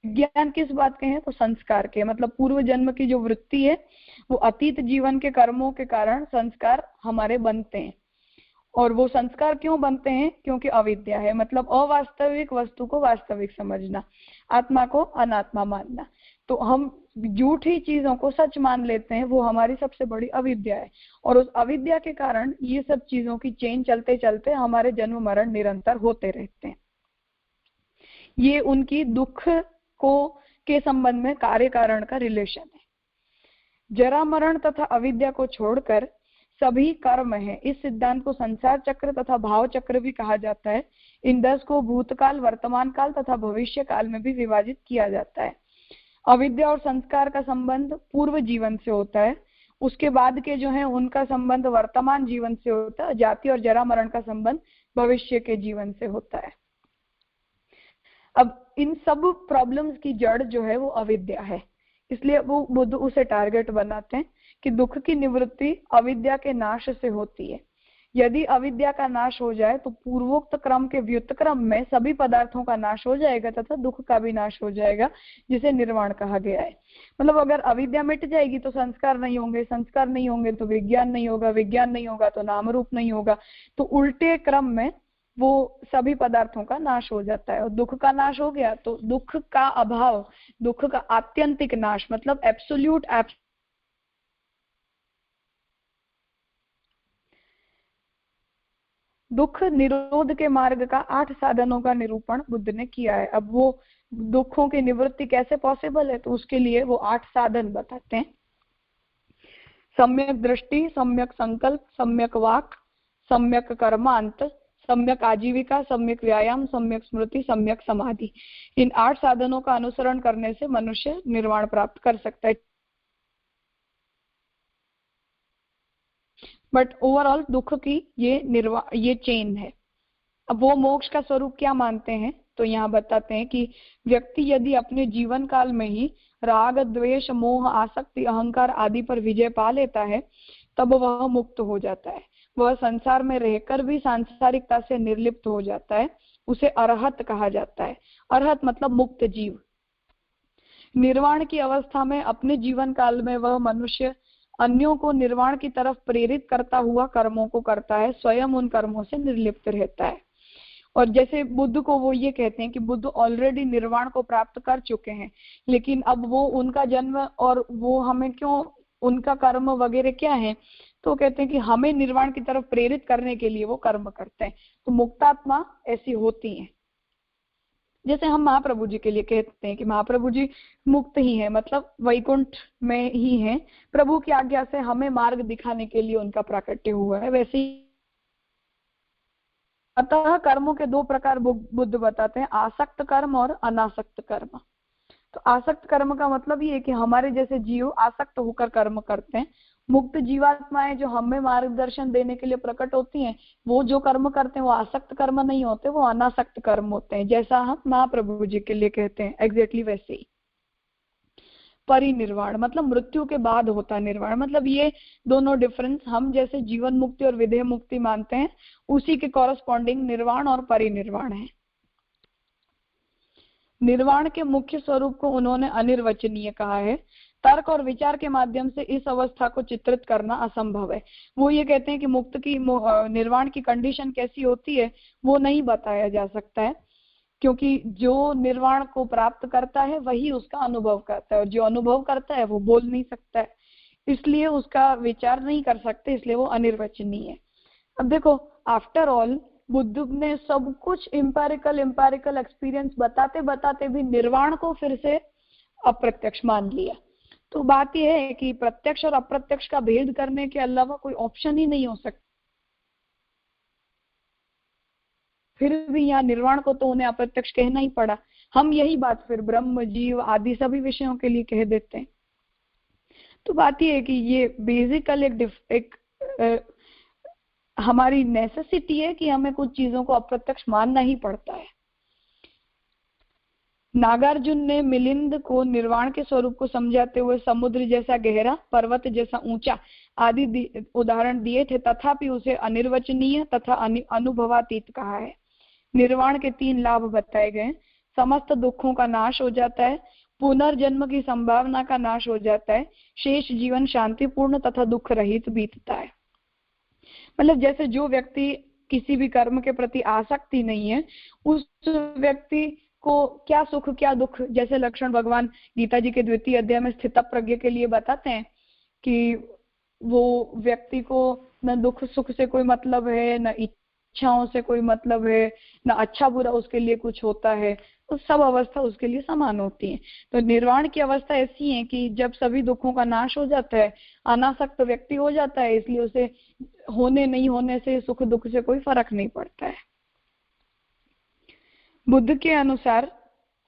ज्ञान किस बात के हैं, तो संस्कार के, मतलब पूर्व जन्म की जो वृत्ति है वो अतीत जीवन के कर्मों के कारण संस्कार हमारे बनते हैं। और वो संस्कार क्यों बनते हैं, क्योंकि अविद्या है, मतलब अवास्तविक वस्तु को वास्तविक समझना, आत्मा को अनात्मा मानना। तो हम झूठी चीजों को सच मान लेते हैं, वो हमारी सबसे बड़ी अविद्या है, और उस अविद्या के कारण ये सब चीजों की चेन चलते चलते हमारे जन्म मरण निरंतर होते रहते हैं। ये उनकी दुख को के संबंध में कार्य कारण का रिलेशन है। जरा मरण तथा अविद्या को छोड़कर सभी कर्म है। इस सिद्धांत को संसार चक्र तथा भाव चक्र भी कहा जाता है। इन 10 को भूतकाल, वर्तमान काल तथा भविष्य काल में भी विभाजित किया जाता है। अविद्या और संस्कार का संबंध पूर्व जीवन से होता है, उसके बाद के जो है उनका संबंध वर्तमान जीवन से होता है। जाति और जरा मरण का संबंध भविष्य के जीवन से होता है। अब इन सब प्रॉब्लम्स की जड़ जो है वो अविद्या है, इसलिए वो बुद्ध उसे टारगेट बनाते हैं कि दुख की निवृत्ति अविद्या के नाश से होती है। यदि अविद्या का नाश हो जाए तो पूर्वोक्त क्रम के व्युत्क्रम में सभी पदार्थों का नाश हो जाएगा तथा दुख का भी नाश हो जाएगा, जिसे निर्वाण कहा गया है। मतलब अगर अविद्या मिट जाएगी तो संस्कार नहीं होंगे, संस्कार नहीं होंगे तो विज्ञान नहीं होगा, विज्ञान नहीं होगा तो नाम रूप नहीं होगा, तो उल्टे क्रम में वो सभी पदार्थों का नाश हो जाता है। और दुख का नाश हो गया तो दुख का अभाव, दुख का आत्यंतिक नाश, मतलब एब्सोल्यूट दुख निरोध के मार्ग का 8 साधनों का निरूपण बुद्ध ने किया है। अब वो दुखों की निवृत्ति कैसे पॉसिबल है, तो उसके लिए वो 8 साधन बताते हैं। सम्यक दृष्टि, सम्यक संकल्प, सम्यक वाक, सम्यक कर्मांत, सम्यक आजीविका, सम्यक व्यायाम, सम्यक स्मृति, सम्यक समाधि। इन 8 साधनों का अनुसरण करने से मनुष्य निर्वाण प्राप्त कर सकता है। बट ओवरऑल दुख की ये चेन है। अब वो मोक्ष का स्वरूप क्या मानते हैं, तो यहाँ बताते हैं कि व्यक्ति यदि अपने जीवन काल में ही राग, द्वेष, मोह, आसक्ति, अहंकार आदि पर विजय पा लेता है तब वह मुक्त हो जाता है। वह संसार में रहकर भी सांसारिकता से निर्लिप्त हो जाता है। उसे अरहत कहा जाता है। अरहत मतलब मुक्त जीव। निर्वाण की अवस्था में अपने जीवन काल में वह मनुष्य अन्यों को निर्वाण की तरफ प्रेरित करता हुआ कर्मों को करता है, स्वयं उन कर्मों से निर्लिप्त रहता है। और जैसे बुद्ध को वो ये कहते हैं कि बुद्ध ऑलरेडी निर्वाण को प्राप्त कर चुके हैं, लेकिन अब वो उनका जन्म और वो हमें क्यों, उनका कर्म वगैरह क्या है, तो कहते हैं कि हमें निर्वाण की तरफ प्रेरित करने के लिए वो कर्म करते हैं। तो मुक्तात्मा ऐसी होती हैं। जैसे हम महाप्रभु जी के लिए कहते हैं कि महाप्रभु जी मुक्त ही है, मतलब वैकुंठ में ही है, प्रभु की आज्ञा से हमें मार्ग दिखाने के लिए उनका प्राकट्य हुआ है। वैसे ही अतः कर्मों के 2 प्रकार बुद्ध बताते हैं, आसक्त कर्म और अनासक्त कर्म। तो आसक्त कर्म का मतलब ये है कि हमारे जैसे जीव आसक्त होकर कर्म करते हैं। मुक्त जीवात्माएं जो हमें मार्गदर्शन देने के लिए प्रकट होती हैं, वो जो कर्म करते हैं वो आसक्त कर्म नहीं होते, वो अनासक्त कर्म होते हैं, जैसा हम महाप्रभु जी के लिए कहते हैं। एग्जैक्टली वैसे ही परिनिर्वाण मतलब मृत्यु के बाद होता निर्वाण। मतलब ये दोनों डिफरेंस हम जैसे जीवन मुक्ति और विदेह मुक्ति मानते हैं, उसी के कॉरस्पॉन्डिंग निर्वाण और परिनिर्वाण है। निर्वाण के मुख्य स्वरूप को उन्होंने अनिर्वचनीय कहा है। तर्क और विचार के माध्यम से इस अवस्था को चित्रित करना असंभव है। वो ये कहते हैं कि मुक्त की निर्वाण की कंडीशन कैसी होती है वो नहीं बताया जा सकता है, क्योंकि जो निर्वाण को प्राप्त करता है वही उसका अनुभव करता है, और जो अनुभव करता है वो बोल नहीं सकता है, इसलिए उसका विचार नहीं कर सकते, इसलिए वो अनिर्वचनीय है। अब देखो, आफ्टर ऑल बुद्ध ने सब कुछ एम्पिरिकल एक्सपीरियंस बताते बताते भी निर्वाण को फिर से अप्रत्यक्ष मान लिया। तो बात यह है कि प्रत्यक्ष और अप्रत्यक्ष का भेद करने के अलावा कोई ऑप्शन ही नहीं हो सकता। फिर भी यहाँ निर्वाण को तो उन्हें अप्रत्यक्ष कहना ही पड़ा। हम यही बात फिर ब्रह्म, जीव आदि सभी विषयों के लिए कह देते हैं। तो बात यह है कि ये बेसिकल एक हमारी नेसेसिटी है कि हमें कुछ चीजों को अप्रत्यक्ष मानना ही पड़ता है। नागार्जुन ने मिलिंद को निर्वाण के स्वरूप को समझाते हुए समुद्र जैसा गहरा, पर्वत जैसा ऊंचा आदि उदाहरण दिए थे, तथापि उसे अनिर्वचनीय तथा अनुभवातीत कहा है। निर्वाण के 3 लाभ बताए गए। समस्त दुखों का नाश हो जाता है, पुनर्जन्म की संभावना का नाश हो जाता है, शेष जीवन शांतिपूर्ण तथा दुख रहित बीतता है। मतलब जैसे जो व्यक्ति किसी भी कर्म के प्रति आसक्ति नहीं है, उस व्यक्ति को क्या सुख क्या दुख, जैसे लक्षण भगवान गीता जी के 2वें अध्याय में स्थित प्रज्ञ के लिए बताते हैं कि वो व्यक्ति को न दुख सुख से कोई मतलब है, न इच्छाओं से कोई मतलब है, ना अच्छा बुरा उसके लिए कुछ होता है, तो सब अवस्था उसके लिए समान होती है। तो निर्वाण की अवस्था ऐसी है कि जब सभी दुखों का नाश हो जाता है, अनासक्त व्यक्ति हो जाता है, इसलिए उसे होने नहीं होने से, सुख दुख से कोई फर्क नहीं पड़ता है। बुद्ध के अनुसार,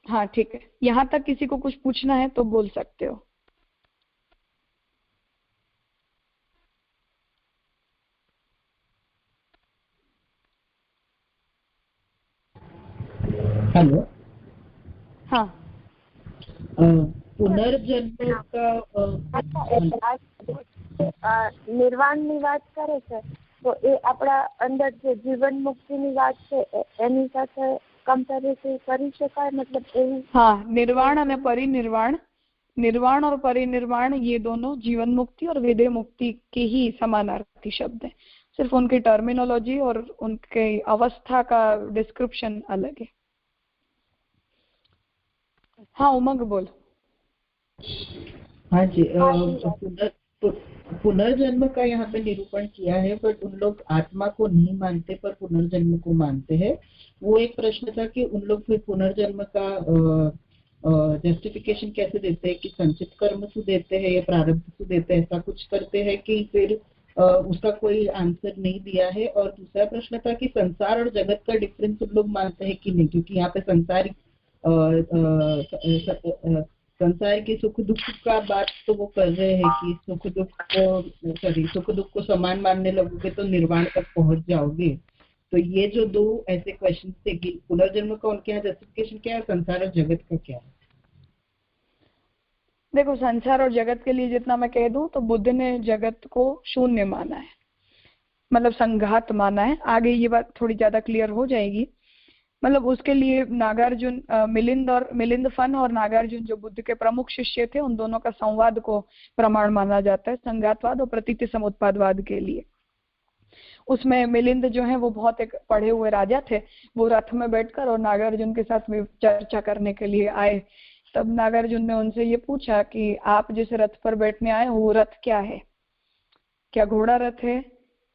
हाँ ठीक है, यहाँ तक किसी को कुछ पूछना है तो बोल सकते हो। हेलो। हाँ, પુનર્જન્મ નિર્વાણની વાત કરે છે તો એ આપણા અંદર જે જીવન મુક્તિની વાત છે એની સાથે કમ્પેરિઝન કરી શકાય, मतलब हाँ, निर्वाण और परिनिर्वाण, निर्वाण और परिनिर्वाण ये दोनों जीवन मुक्ति और विदेह मुक्ति के ही समानार्थी शब्द हैं, सिर्फ उनकी टर्मिनोलॉजी और उनके अवस्था का डिस्क्रिप्शन अलग है। हाँ उमंग बोल। हाँ जी, पुनर्जन्म का यहाँ पे निरूपण किया है, बट उन लोग आत्मा को नहीं मानते पर पुनर्जन्म को मानते हैं। वो एक प्रश्न था कि उन लोग फिर पुनर्जन्म का जस्टिफिकेशन कैसे देते हैं, कि संचित कर्म से देते हैं या प्रारब्ध से देते हैं, ऐसा कुछ करते हैं कि फिर उसका कोई आंसर नहीं दिया है। और दूसरा प्रश्न था कि संसार और जगत का डिफरेंस उन लोग मानते हैं कि नहीं, क्योंकि यहाँ पे संसार के सुख दुख का बात तो वो कर रहे हैं कि सुख दुख को समान मानने लगोगे तो निर्वाण तक पहुंच जाओगे। तो ये जो दो ऐसे क्वेश्चन थे कि पुनर्जन्म का उनके यहाँ जस्टिफिकेशन क्या है, संसार और जगत का क्या है। देखो, संसार और जगत के लिए जितना मैं कह दूं तो बुद्ध ने जगत को शून्य माना है, मतलब संघात माना है। आगे ये बात थोड़ी ज्यादा क्लियर हो जाएगी। मतलब उसके लिए नागार्जुन, मिलिंद फन और नागार्जुन जो बुद्ध के प्रमुख शिष्य थे, उन दोनों का संवाद को प्रमाण माना जाता है संघातवाद और प्रतीति समुत्पादवाद के लिए। उसमें मिलिंद जो है वो बहुत एक पढ़े हुए राजा थे। वो रथ में बैठकर और नागार्जुन के साथ चर्चा करने के लिए आए। तब नागार्जुन ने उनसे ये पूछा कि आप जिस रथ पर बैठने आए वो रथ क्या है, क्या घोड़ा रथ है,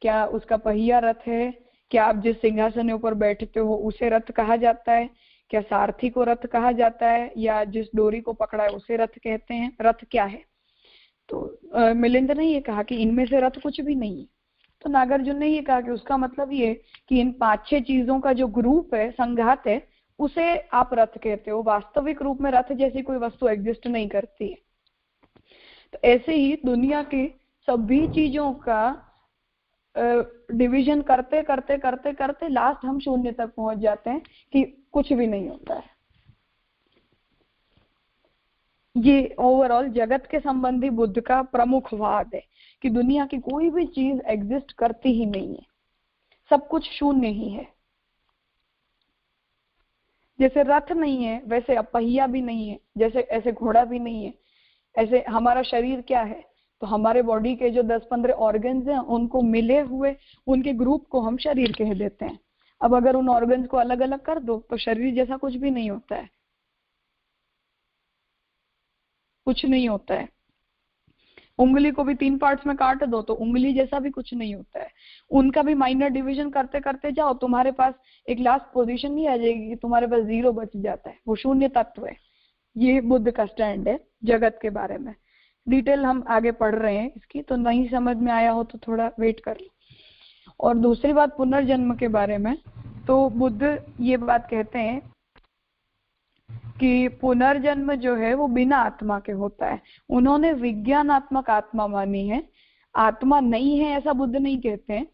क्या उसका पहिया रथ है, क्या आप जिस सिंहासन ऊपर बैठते हो उसे रथ कहा जाता है, क्या सारथी को रथ कहा जाता है, या जिस डोरी को पकड़ा है उसे रथ कहते हैं, रथ क्या है। तो मिलिंद ने ये कहा कि इनमें से रथ कुछ भी नहीं है। तो नागार्जुन ने ये कहा कि उसका मतलब ये कि इन 5-6 चीजों का जो ग्रुप है, संघात है, उसे आप रथ कहते हो। वास्तविक रूप में रथ जैसी कोई वस्तु एग्जिस्ट नहीं करती है। तो ऐसे ही दुनिया की सभी चीजों का डिवीजन करते करते करते करते लास्ट हम शून्य तक पहुंच जाते हैं कि कुछ भी नहीं होता है। ये ओवरऑल जगत के संबंधी बुद्ध का प्रमुख वाद है कि दुनिया की कोई भी चीज एग्जिस्ट करती ही नहीं है, सब कुछ शून्य ही है। जैसे रथ नहीं है वैसे पहिया भी नहीं है, जैसे ऐसे घोड़ा भी नहीं है। ऐसे हमारा शरीर क्या है, तो हमारे बॉडी के जो 10-15 ऑर्गन्स हैं उनको मिले हुए उनके ग्रुप को हम शरीर कह देते हैं। अब अगर उन ऑर्गन्स को अलग अलग कर दो तो शरीर जैसा कुछ भी नहीं होता है, कुछ नहीं होता है। उंगली को भी 3 पार्ट्स में काट दो तो उंगली जैसा भी कुछ नहीं होता है। उनका भी माइनर डिवीजन करते करते जाओ, तुम्हारे पास एक लास्ट पोजीशन नहीं आ जाएगी कि तुम्हारे पास 0 बच जाता है, वो शून्य तत्व है। ये बुद्ध का स्टैंड है जगत के बारे में। डिटेल हम आगे पढ़ रहे हैं इसकी, तो नहीं समझ में आया हो तो थोड़ा वेट कर लो। और दूसरी बात पुनर्जन्म के बारे में, तो बुद्ध ये बात कहते हैं कि पुनर्जन्म जो है वो बिना आत्मा के होता है। उन्होंने विज्ञानात्मक आत्मा मानी है, आत्मा नहीं है ऐसा बुद्ध नहीं कहते हैं।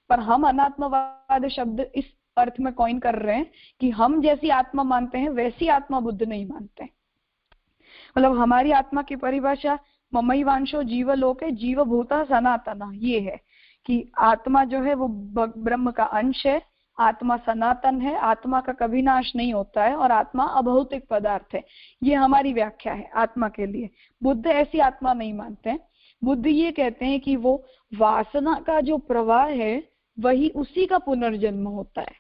पर हम अनात्मवाद शब्द इस अर्थ में कॉइन कर रहे हैं कि हम जैसी आत्मा मानते हैं वैसी आत्मा बुद्ध नहीं मानते। मतलब हमारी आत्मा की परिभाषा ममैवांशो जीवलोके जीवभूता सनातना ये है कि आत्मा जो है वो ब्रह्म का अंश है, आत्मा सनातन है, आत्मा का कभी नाश नहीं होता है और आत्मा अभौतिक पदार्थ है। ये हमारी व्याख्या है आत्मा के लिए। बुद्ध ऐसी आत्मा नहीं मानते हैं। बुद्ध ये कहते हैं कि वो वासना का जो प्रवाह है वही उसी का पुनर्जन्म होता है।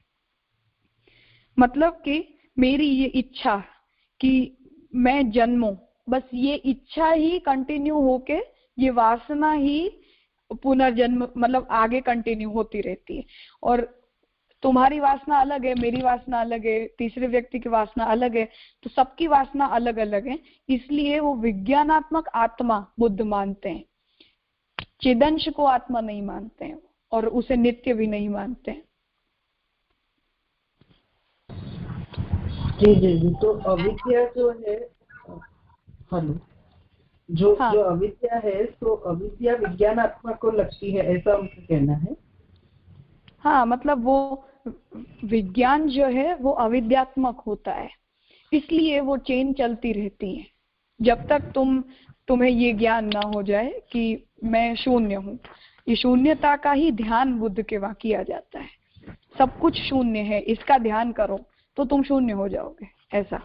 मतलब कि मेरी ये इच्छा कि मैं जन्मूं, बस ये इच्छा ही कंटिन्यू होके ये वासना ही पुनर्जन्म मतलब आगे कंटिन्यू होती रहती है। और तुम्हारी वासना अलग है, मेरी वासना अलग है, तीसरे व्यक्ति की वासना अलग है, तो सबकी वासना अलग अलग है। इसलिए वो विज्ञानात्मक आत्मा बुद्ध मानते हैं, चिदंश को आत्मा नहीं मानते हैं और उसे नित्य भी नहीं मानते हैं। जी जी जी। तो अविद्या जो है, हेलो, जो अविद्या है, तो अविद्या विज्ञानात्मक को लगती है, ऐसा उनका कहना है। हाँ, मतलब वो विज्ञान जो है वो अविद्यात्मक होता है, इसलिए वो चेन चलती रहती है जब तक तुम्हें ये ज्ञान ना हो जाए कि मैं शून्य हूँ। ये शून्यता का ही ध्यान बुद्ध के वहां किया जाता है। सब कुछ शून्य है, इसका ध्यान करो तो तुम शून्य हो जाओगे, ऐसा।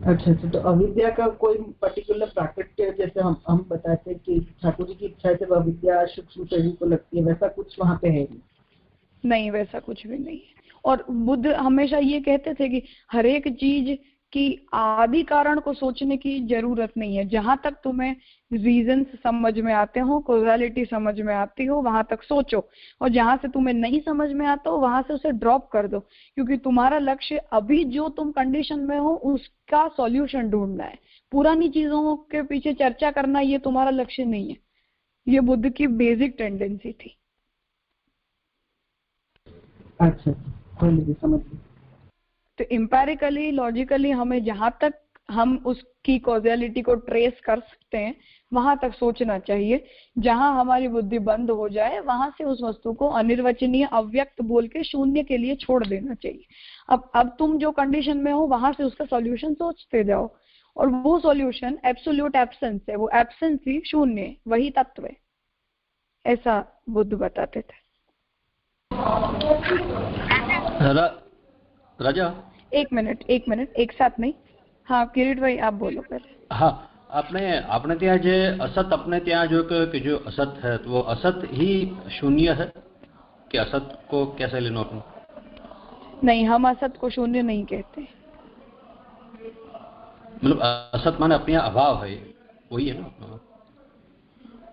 अच्छा, तो अविद्या का कोई पर्टिकुलर प्राकट्य, जैसे हम बताते हैं कि ठाकुर जी की इच्छा से अविद्या सूक्ष्म शरीर को लगती है, वैसा कुछ वहां पे है नहीं? वैसा कुछ भी नहीं है। और बुद्ध हमेशा ये कहते थे कि हर एक चीज की आदि कारण को सोचने की जरूरत नहीं है। जहां तक तुम्हें रीजंस समझ में आते हो, कॉज़ैलिटी समझ में आती हो, वहां तक सोचो, और जहां से तुम्हें नहीं समझ में आता हो वहां से उसे ड्रॉप कर दो, क्योंकि तुम्हारा लक्ष्य अभी जो तुम कंडीशन में हो उसका सॉल्यूशन ढूंढना है। पुरानी चीजों के पीछे चर्चा करना ये तुम्हारा लक्ष्य नहीं है। ये बुद्ध की बेसिक टेंडेंसी थी। अच्छा, समझ गए। तो एम्पेरिकली, लॉजिकली हमें जहां तक हम उसकी कॉज़ैलिटी को ट्रेस कर सकते हैं वहां तक सोचना चाहिए। जहां हमारी बुद्धि बंद हो जाए वहां से उस वस्तु को अनिर्वचनीय, अव्यक्त बोल के शून्य के लिए छोड़ देना चाहिए। अब तुम जो कंडीशन में हो वहां से उसका सॉल्यूशन सोचते जाओ, और वो सॉल्यूशन एब्सोल्यूट एब्सेंस है। वो एब्सेंस ही शून्य है, वही तत्व है, ऐसा बुद्ध बताते थे। राजा, एक मिनट, एक साथ नहीं। हाँ किरीट भाई, आप बोलो पहले। हाँ, आपने ત્યાં જે असत, अपने ત્યાં जो कि जो असत है, तो वो असत ही शून्य है कि असत को कैसे लेना अपने? नहीं, हम असत को शून्य नहीं कहते। मतलब असत माने अपने यहाँ अभाव है, वही है ना?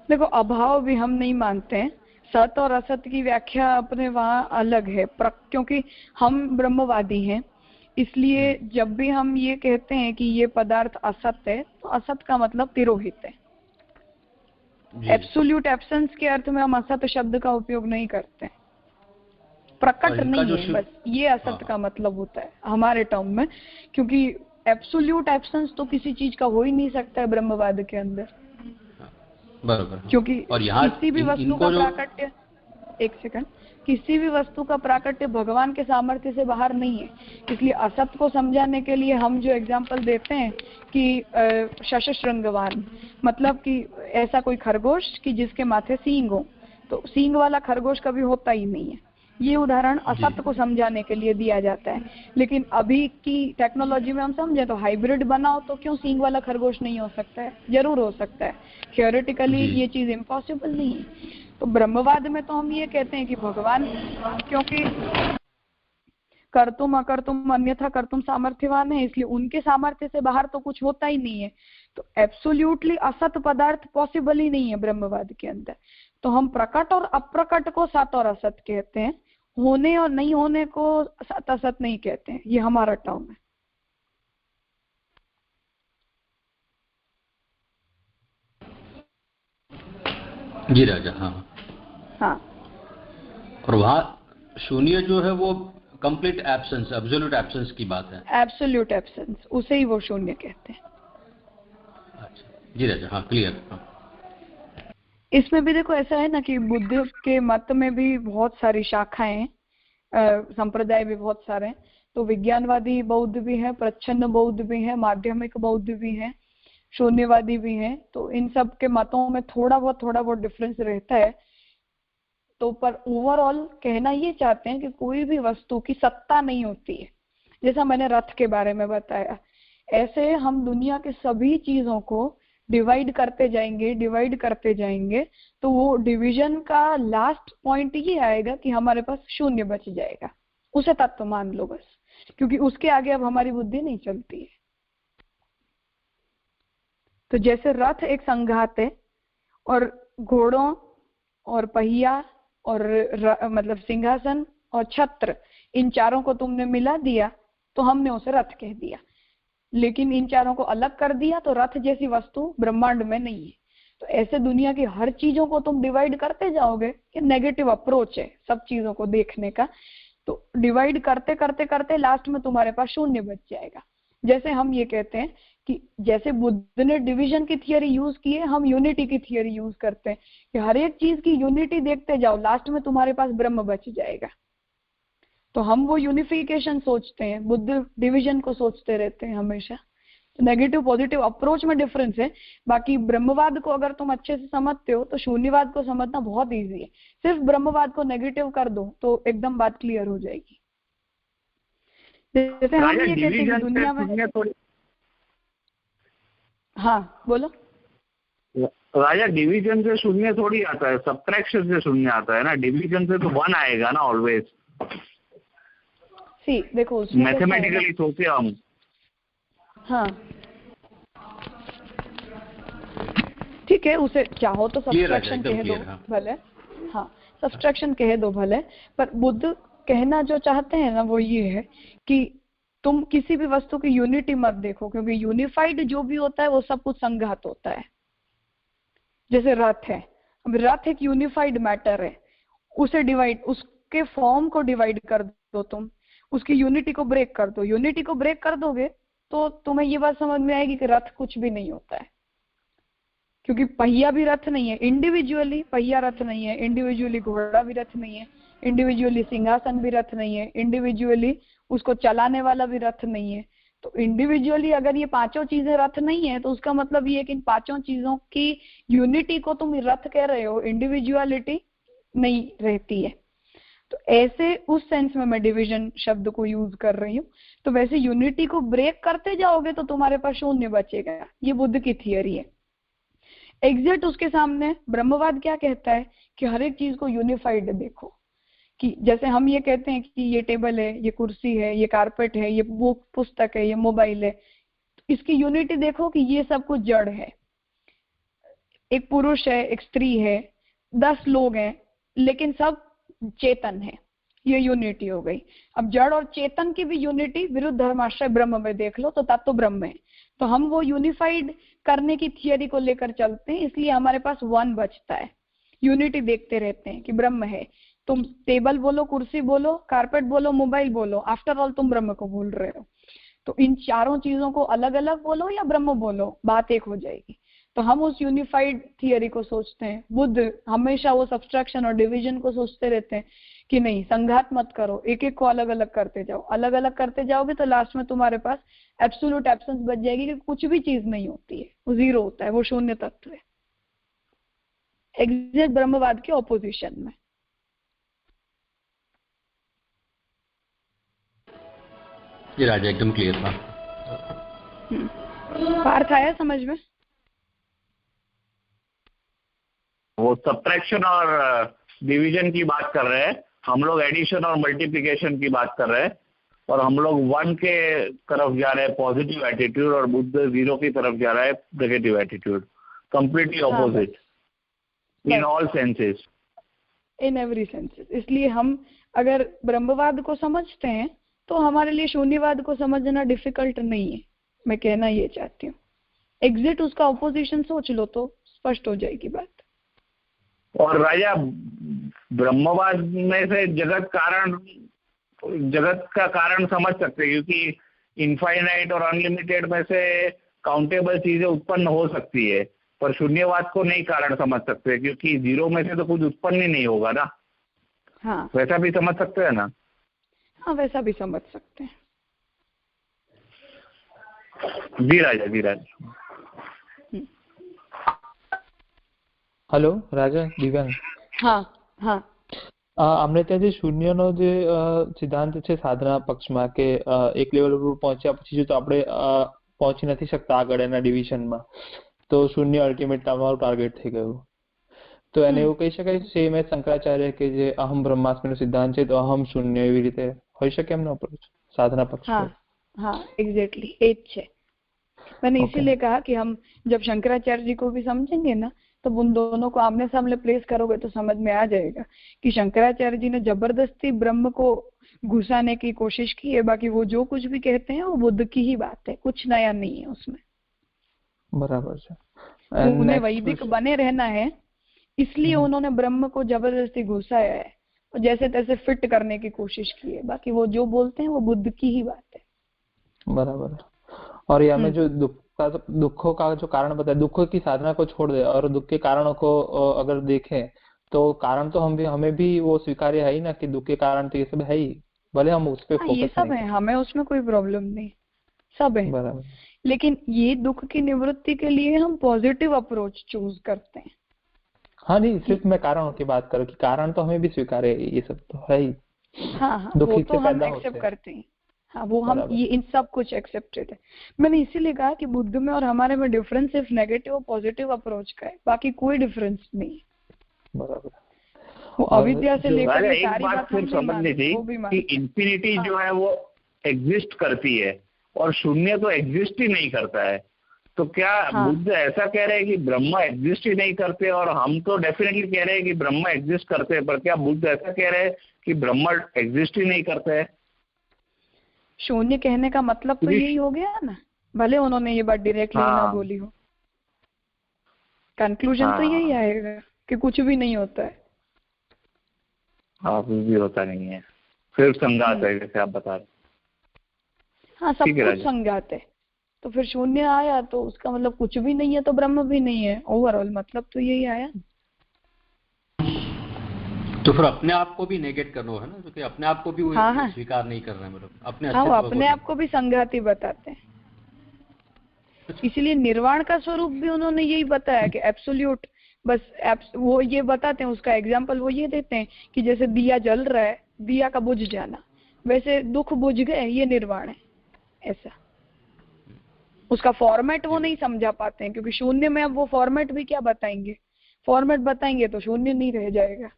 देखो, अभाव भी हम नहीं मानते हैं। सत और असत की व्याख्या अपने वहाँ अलग है, क्योंकि हम ब्रह्मवादी हैं। इसलिए जब भी हम ये कहते हैं कि ये पदार्थ असत है, तो असत का मतलब तिरोहित है। एब्सोल्यूट एब्सेंस के अर्थ में हम असत शब्द का उपयोग नहीं करते। प्रकट नहीं है, बस ये असत का मतलब होता है हमारे टर्म में, क्योंकि एब्सोल्यूट एब्सेंस तो किसी चीज का हो ही नहीं सकता है ब्रह्मवाद के अंदर। बराबर। क्योंकि और यहाँ किसी भी वस्तु का प्राकट्य, एक सेकंड, किसी भी वस्तु का प्राकट्य भगवान के सामर्थ्य से बाहर नहीं है। इसलिए असत को समझाने के लिए हम जो एग्जाम्पल देते हैं कि शशशृंगवान, मतलब कि ऐसा कोई खरगोश कि जिसके माथे सींग हो, तो सींग वाला खरगोश कभी होता ही नहीं है। ये उदाहरण असत को समझाने के लिए दिया जाता है। लेकिन अभी की टेक्नोलॉजी में हम समझे तो हाइब्रिड बनाओ तो क्यों सींग वाला खरगोश नहीं हो सकता है? जरूर हो सकता है। थियोरेटिकली ये चीज इम्पॉसिबल नहीं है। तो ब्रह्मवाद में तो हम ये कहते हैं कि भगवान, क्योंकि कर्तुम अकर्तुम अन्यथा कर्तुम सामर्थ्यवान है, इसलिए उनके सामर्थ्य से बाहर तो कुछ होता ही नहीं है। तो एब्सोल्युटली असत पदार्थ पॉसिबल ही नहीं है ब्रह्मवाद के अंदर। तो हम प्रकट और अप्रकट को सत और असत कहते हैं, होने और नहीं होने को सत असत नहीं कहते हैं। ये हमारा टर्म है। जी राजा। हाँ। और वहाँ शून्य जो है वो कंप्लीट एब्सेंस, एब्सोल्यूट एब्सेंस की बात है। एब्सोल्यूट एब्सेंस, उसे ही वो शून्य कहते हैं। अच्छा जी राजा, हाँ क्लियर। हाँ। इसमें भी देखो ऐसा है ना कि बुद्ध के मत में भी बहुत सारी शाखाएं, संप्रदाय भी बहुत सारे हैं। तो विज्ञानवादी बौद्ध भी है, प्रच्छन्न बौद्ध भी है, माध्यमिक बौद्ध भी है, शून्यवादी भी है। तो इन सब के मतों में थोड़ा बहुत डिफरेंस रहता है। तो पर ओवरऑल कहना ये चाहते हैं कि कोई भी वस्तु की सत्ता नहीं होती है। जैसा मैंने रथ के बारे में बताया, ऐसे हम दुनिया के सभी चीजों को डिवाइड करते जाएंगे, तो वो डिवीजन का लास्ट पॉइंट ये आएगा कि हमारे पास शून्य बच जाएगा। उसे तत्व मान लो बस, क्योंकि उसके आगे अब हमारी बुद्धि नहीं चलती है। तो जैसे रथ एक संघात है, और घोड़ों और पहिया और मतलब सिंहासन और छत्र, इन चारों को तुमने मिला दिया तो हमने उसे रथ कह दिया, लेकिन इन चारों को अलग कर दिया तो रथ जैसी वस्तु ब्रह्मांड में नहीं है। तो ऐसे दुनिया की हर चीजों को तुम डिवाइड करते जाओगे, ये नेगेटिव अप्रोच है सब चीजों को देखने का। तो डिवाइड करते करते करते लास्ट में तुम्हारे पास शून्य बच जाएगा। जैसे हम ये कहते हैं कि जैसे बुद्ध ने डिवीजन की थियरी यूज की है, हम यूनिटी की थियरी यूज करते हैं कि हर एक चीज की यूनिटी देखते जाओ, लास्ट में तुम्हारे पास ब्रह्म बच जाएगा। तो हम वो यूनिफिकेशन सोचते हैं, बुद्ध डिवीजन को सोचते रहते हैं हमेशा। तो नेगेटिव पॉजिटिव अप्रोच में डिफरेंस है। बाकी ब्रह्मवाद को अगर तुम अच्छे से समझते हो तो शून्यवाद को समझना बहुत इजी है। सिर्फ ब्रह्मवाद को नेगेटिव कर दो तो एकदम बात क्लियर हो जाएगी। जैसे हम ये कहते हैं दुनिया में, हाँ बोलो। राजा डिवीजन से शून्य थोड़ी आता है, सब्ट्रैक्शन से शून्य आता है ना। डिवीजन से तो 1 आएगा ना ऑलवेज। सी देखो मैथमेटिकली सोचे हम। हाँ ठीक है, उसे चाहो तो सब्ट्रैक्शन कह दो भले, हाँ सब्ट्रैक्शन कह दो भले, पर बुद्ध कहना जो चाहते हैं ना वो ये है कि तुम किसी भी वस्तु की यूनिटी मत देखो, क्योंकि यूनिफाइड जो भी होता है वो सब कुछ संघात होता है। जैसे रथ है, अब रथ एक यूनिफाइड मैटर है, उसे डिवाइड, उसके फॉर्म को डिवाइड कर दो, तुम उसकी यूनिटी को ब्रेक कर दो। यूनिटी को ब्रेक कर दोगे तो तुम्हें ये बात समझ में आएगी कि रथ कुछ भी नहीं होता है, क्योंकि पहिया भी रथ नहीं है, इंडिविजुअली पहिया रथ नहीं है, इंडिविजुअली घोड़ा भी रथ नहीं है, इंडिविजुअली सिंहासन भी रथ नहीं है, इंडिविजुअली उसको चलाने वाला भी रथ नहीं है। तो इंडिविजुअली अगर ये पांचों चीजें रथ नहीं है तो उसका मतलब ये है कि इन पांचों चीजों की यूनिटी को तुम रथ कह रहे हो, इंडिविजुअलिटी नहीं रहती है। तो ऐसे उस सेंस में मैं डिवीजन शब्द को यूज कर रही हूँ। तो वैसे यूनिटी को ब्रेक करते जाओगे तो तुम्हारे पास शून्य बचेगा। ये बुद्ध की थियरी है। एग्जैक्ट उसके सामने ब्रह्मवाद क्या कहता है कि हर एक चीज को यूनिफाइड देखो, कि जैसे हम ये कहते हैं कि ये टेबल है, ये कुर्सी है, ये कारपेट है, ये बुक पुस्तक है, ये मोबाइल है, तो इसकी यूनिटी देखो कि ये सब कुछ जड़ है। एक पुरुष है, एक स्त्री है, 10 लोग हैं, लेकिन सब चेतन है, ये यूनिटी हो गई। अब जड़ और चेतन की भी यूनिटी विरुद्ध धर्माश्रय ब्रह्म में देख लो तो तत्व ब्रह्म है। तो हम वो यूनिफाइड करने की थियरी को लेकर चलते हैं, इसलिए हमारे पास 1 बचता है। यूनिटी देखते रहते हैं कि ब्रह्म है। तुम टेबल बोलो, कुर्सी बोलो, कारपेट बोलो, मोबाइल बोलो, आफ्टर ऑल तुम ब्रह्म को भूल रहे हो। तो इन चारों चीजों को अलग अलग बोलो या ब्रह्म बोलो, बात एक हो जाएगी। तो हम उस यूनिफाइड थियरी को सोचते हैं। बुद्ध हमेशा वो सब्सट्रैक्शन और डिवीजन को सोचते रहते हैं कि नहीं, संघात मत करो, एक एक को अलग अलग करते जाओ। अलग अलग करते जाओगे तो लास्ट में तुम्हारे पास एब्सोल्यूट एब्सेंस बच जाएगी कि कुछ भी चीज नहीं होती है, वो जीरो होता है, वो शून्य तत्व है। एग्जैक्ट ब्रह्मवाद के ऑपोजिशन में। ये राजा एकदम क्लियर था। पार्थ आया समझ में? वो सब्ट्रैक्शन और डिवीजन की बात कर रहे हैं, हम लोग एडिशन और मल्टीप्लिकेशन की बात कर रहे हैं, और हम लोग 1 के तरफ जा रहे हैं पॉजिटिव एटीट्यूड, और बुद्ध 0 की तरफ जा रहा है negative attitude. Completely opposite in all senses, in every senses. इसलिए हम अगर ब्रह्मवाद को समझते हैं तो हमारे लिए शून्यवाद को समझना डिफिकल्ट नहीं है, मैं कहना ये चाहती हूँ। एग्जिट उसका ऑपोजिशन सोच लो तो स्पष्ट हो जाएगी बात। और राजा ब्रह्मवाद में से जगत का कारण समझ सकते हैं, क्योंकि इनफाइनाइट और अनलिमिटेड में से काउंटेबल चीजें उत्पन्न हो सकती है, पर शून्यवाद को नहीं कारण समझ सकते, क्योंकि 0 में से तो कुछ उत्पन्न ही नहीं होगा ना। हाँ, वैसा भी समझ सकते हैं ना? हाँ, वैसा भी समझ सकते हैं। जी राजा, जी राजा। हेलो राजा दिव्यांग। हाँ हाँ, અમને ત્યાં જે શૂન્યનો જે સિદ્ધાંત છે સાધના પક્ષમાં કે એક લેવલ ઉપર પહોંચ્યા પછી જો તો આપણે પહોંચી નથી શકતા આગળ એના ડિવિઝનમાં, તો શૂન્ય અલ્ટિમેટ તમારું ટાર્ગેટ થઈ ગયું, તો એને એવું કહી શકાય સેમ એ શંકરાચાર્ય કે જે અહમ બ્રહ્માસ્મિનો સિદ્ધાંત છે તો અહમ શૂન્ય એવી રીતે હોઈ શકે એમનો અપ્રોચ साधना पक्ष? हाँ हाँ, एग्जैक्टली एज है। मैंने इसीलिए कहा कि हम जब शंकराचार्य जी को भी समझेंगे ना तो उन दोनों को आमने सामने प्लेस करोगे तो समझ में आ जाएगा कि शंकराचार्य जी ने जबरदस्ती ब्रह्म को घुसाने की कोशिश की है, बाकी वो जो कुछ भी कहते हैं वो बुद्ध की ही बात है, कुछ नया नहीं है उसमें। बराबर है। उन्हें वैदिक बने रहना है, इसलिए उन्होंने ब्रह्म को जबरदस्ती घुसाया है और जैसे तैसे फिट करने की कोशिश की है, बाकी वो जो बोलते हैं वो बुद्ध की ही बात है। बराबर है। और ये हमें जो दुखों का जो कारण बताया, दुखों की साधना को छोड़ दे और दुख के कारणों को अगर देखें तो कारण तो हमें भी वो स्वीकार्य है ही ना कि दुख के कारण तो ये सब है ही, भले हम उस पर फोकस ये सब है, हमें उसमें कोई प्रॉब्लम नहीं, सब है। बराबर। लेकिन ये दुख की निवृत्ति के लिए हम पॉजिटिव अप्रोच चूज करते हैं। हाँ नहीं, सिर्फ मैं कारणों की बात करूँ कि कारण तो हमें भी स्वीकार्य है, ये सब तो है ही। हाँ, वो तो हम एक्सेप्ट करते हैं। हाँ, वो हम ये इन सब कुछ एक्सेप्टेड है। मैंने इसीलिए कहा कि बुद्ध में और हमारे में डिफरेंस सिर्फ नेगेटिव और पॉजिटिव अप्रोच का है, बाकी कोई डिफरेंस नहीं। बराबर। वो अविद्या से लेकर एक बात सिर्फ समझनी थी कि इंफिनिटी जो है वो एग्जिस्ट करती है और शून्य तो एग्जिस्ट ही नहीं करता है। तो क्या बुद्ध ऐसा कह रहे हैं कि ब्रह्मा एग्जिस्ट ही नहीं करते, और हम तो डेफिनेटली कह रहे हैं कि ब्रह्मा एग्जिस्ट करते हैं, पर क्या बुद्ध ऐसा कह रहे हैं कि ब्रह्मा एग्जिस्ट ही नहीं करते हैं? शून्य कहने का मतलब तो यही हो गया ना, भले उन्होंने ये बात डायरेक्टली ना बोली हो, कंक्लूजन तो यही आएगा कि कुछ भी नहीं होता है। हाँ, कुछ भी होता नहीं है, फिर संघात है जैसे आप बता रहे। हाँ, सब कुछ संघात है, तो फिर शून्य आया तो उसका मतलब कुछ भी नहीं है, तो ब्रह्म भी नहीं है, ओवरऑल मतलब तो यही आया। तो फिर अपने आप को भी नेगेट करना है ना, क्योंकि अपने आप को भी वो स्वीकार नहीं कर रहे हैं, मतलब अपने आप को भी संघाती बताते हैं। इसलिए निर्वाण का स्वरूप भी उन्होंने यही बताया कि एब्सोल्यूट, बस वो ये बताते हैं, उसका एग्जाम्पल वो ये देते हैं कि जैसे दिया जल रहा है, दिया का बुझ जाना, वैसे दुख बुझ गए, ये निर्वाण है। ऐसा उसका फॉर्मेट वो नहीं समझा पाते हैं, क्योंकि शून्य में अब वो फॉर्मेट भी क्या बताएंगे, फॉर्मेट बताएंगे तो शून्य नहीं रह जाएगा।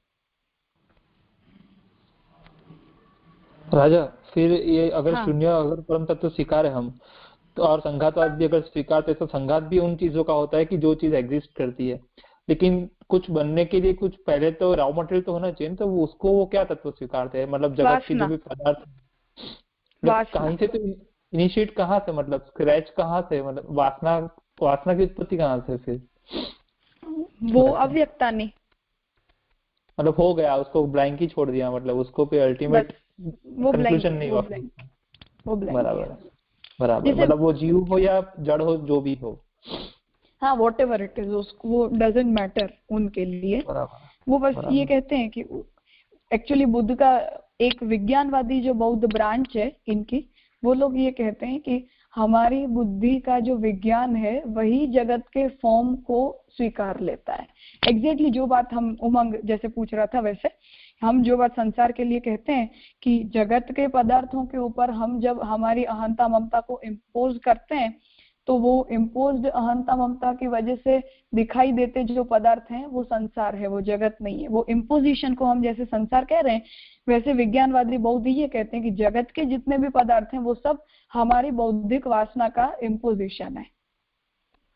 राजा, फिर ये अगर शून्य अगर परम तत्व स्वीकार है हम तो, और संघातवाद भी अगर स्वीकारते तो संघात भी उन चीजों का होता है कि जो चीज एग्जिस्ट करती है, लेकिन कुछ बनने के लिए कुछ पहले तो रॉ मटेरियल तो होना चाहिए, तो वो क्या तत्व स्वीकारते हैं, मतलब जगत की जो भी पदार्थ कहीं से, तो इनिशिएट कहाँ से, मतलब स्क्रैच कहाँ से, मतलब वासना की उत्पत्ति कहाँ से? फिर वो अव्यक्ता नहीं, मतलब हो गया, उसको ब्लैंक ही छोड़ दिया, मतलब उसको पे अल्टीमेट कंक्लूजन नहीं हुआ। बराबर, मतलब वो जीव हो या जड़ हो, जो भी हो, हाँ, व्हाटएवर इट इज, वो डजंट मैटर उनके लिए। वो बस ये कहते हैं कि एक्चुअली बुद्ध का एक विज्ञानवादी जो बौद्ध ब्रांच है इनकी, वो लोग ये कहते हैं कि हमारी बुद्धि का जो विज्ञान है वही जगत के फॉर्म को स्वीकार लेता है। एग्जैक्टली जो बात हम उमंग जैसे पूछ रहा था, वैसे हम जो बात संसार के लिए कहते हैं कि जगत के पदार्थों के ऊपर हम जब हमारी अहंता ममता को इम्पोज करते हैं, तो वो इम्पोज्ड अहंता ममता की वजह से दिखाई देते जो पदार्थ हैं वो संसार है, वो जगत नहीं है। वो इम्पोजिशन को हम जैसे संसार कह रहे हैं, वैसे विज्ञानवादी बौद्ध ये कहते हैं कि जगत के जितने भी पदार्थ हैं वो सब हमारी बौद्धिक वासना का इम्पोजिशन है,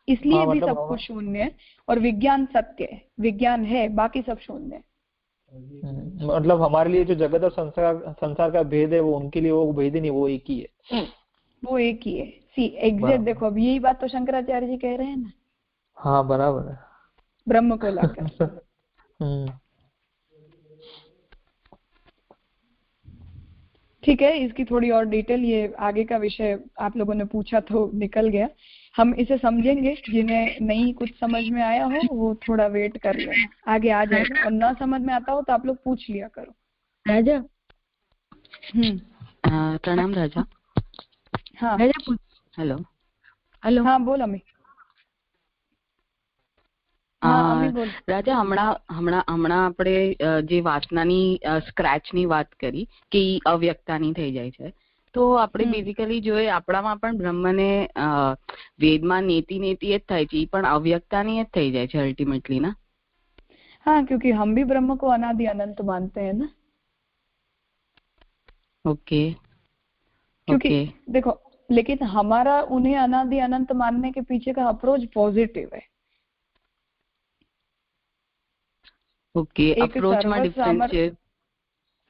इसलिए भी सब कुछ शून्य है और विज्ञान सत्य है, विज्ञान है, बाकी सब शून्य है। मतलब हमारे लिए जो जगत और संसार का भेद है वो उनके लिए वो भेद नहीं, वो एक ही है, वो एक ही है। सी एग्जैक्ट देखो, अब यही बात तो शंकराचार्य जी कह रहे हैं ना। हाँ, बराबर है, ब्रह्म को लाकर। ठीक है, इसकी थोड़ी और डिटेल, ये आगे का विषय आप लोगों ने पूछा तो निकल गया, हम इसे समझेंगे। जिन्हें नहीं कुछ समझ में आया हो वो थोड़ा वेट कर लेना, आगे आ जाएगा, और ना समझ में आता हो तो आप लोग पूछ लिया करो। राजा, प्रणाम राजा। हाँ राजा, हेलो हेलो, हाँ बोल अम्मी। રાજા, હમણાં આપણે જે વાસનાની સ્ક્રેચની વાત કરી કે અવ્યક્તાની થઈ જાય છે, તો આપણે બેઝિકલી જોઈએ આપણામાં પણ બ્રહ્મને વેદમાં નેતિ નેતિ જ થાય છે, પણ અવ્યક્તાની જ થઈ જાય છે અલ્ટિમેટલી ના? हाँ, क्योंकि हम भी ब्रह्म को अनादि अनंत मानते हैं ना। ओके, क्योंकि देखो, लेकिन हमारा उन्हें अनादि अनंत मानने के पीछे का अप्रोच पॉजिटिव है। ओके, अप्रोच में डिफरेंस है।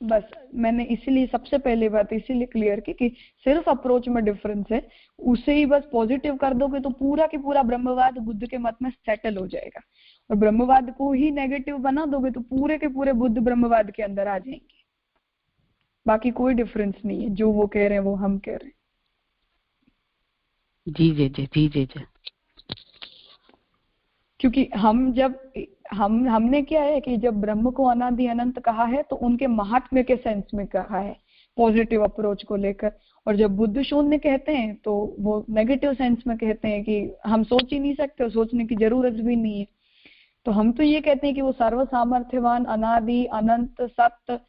बस मैंने इसीलिए सबसे पहली बात इसीलिए क्लियर की कि सिर्फ अप्रोच में डिफरेंस है, उसे ही बस पॉजिटिव कर दोगे तो पूरा की पूरा ब्रह्मवाद बुद्ध के मत में सेटल हो जाएगा, और ब्रह्मवाद को ही नेगेटिव बना दोगे तो पूरे के पूरे बुद्ध ब्रह्मवाद के अंदर आ जाएंगे। बाकी कोई डिफरेंस नहीं है, जो वो कह रहे हैं वो हम कह रहे हैं। जी जी जी जी जी जी। क्योंकि हम जब हमने क्या है कि जब ब्रह्म को अनादि अनंत कहा है तो उनके महात्म्य के सेंस में कहा है, पॉजिटिव अप्रोच को लेकर, और जब बुद्ध शून्य कहते हैं तो वो नेगेटिव सेंस में कहते हैं कि हम सोच ही नहीं सकते और सोचने की जरूरत भी नहीं है। तो हम तो ये कहते हैं कि वो सर्व सामर्थ्यवान अनादि अनंत सत्य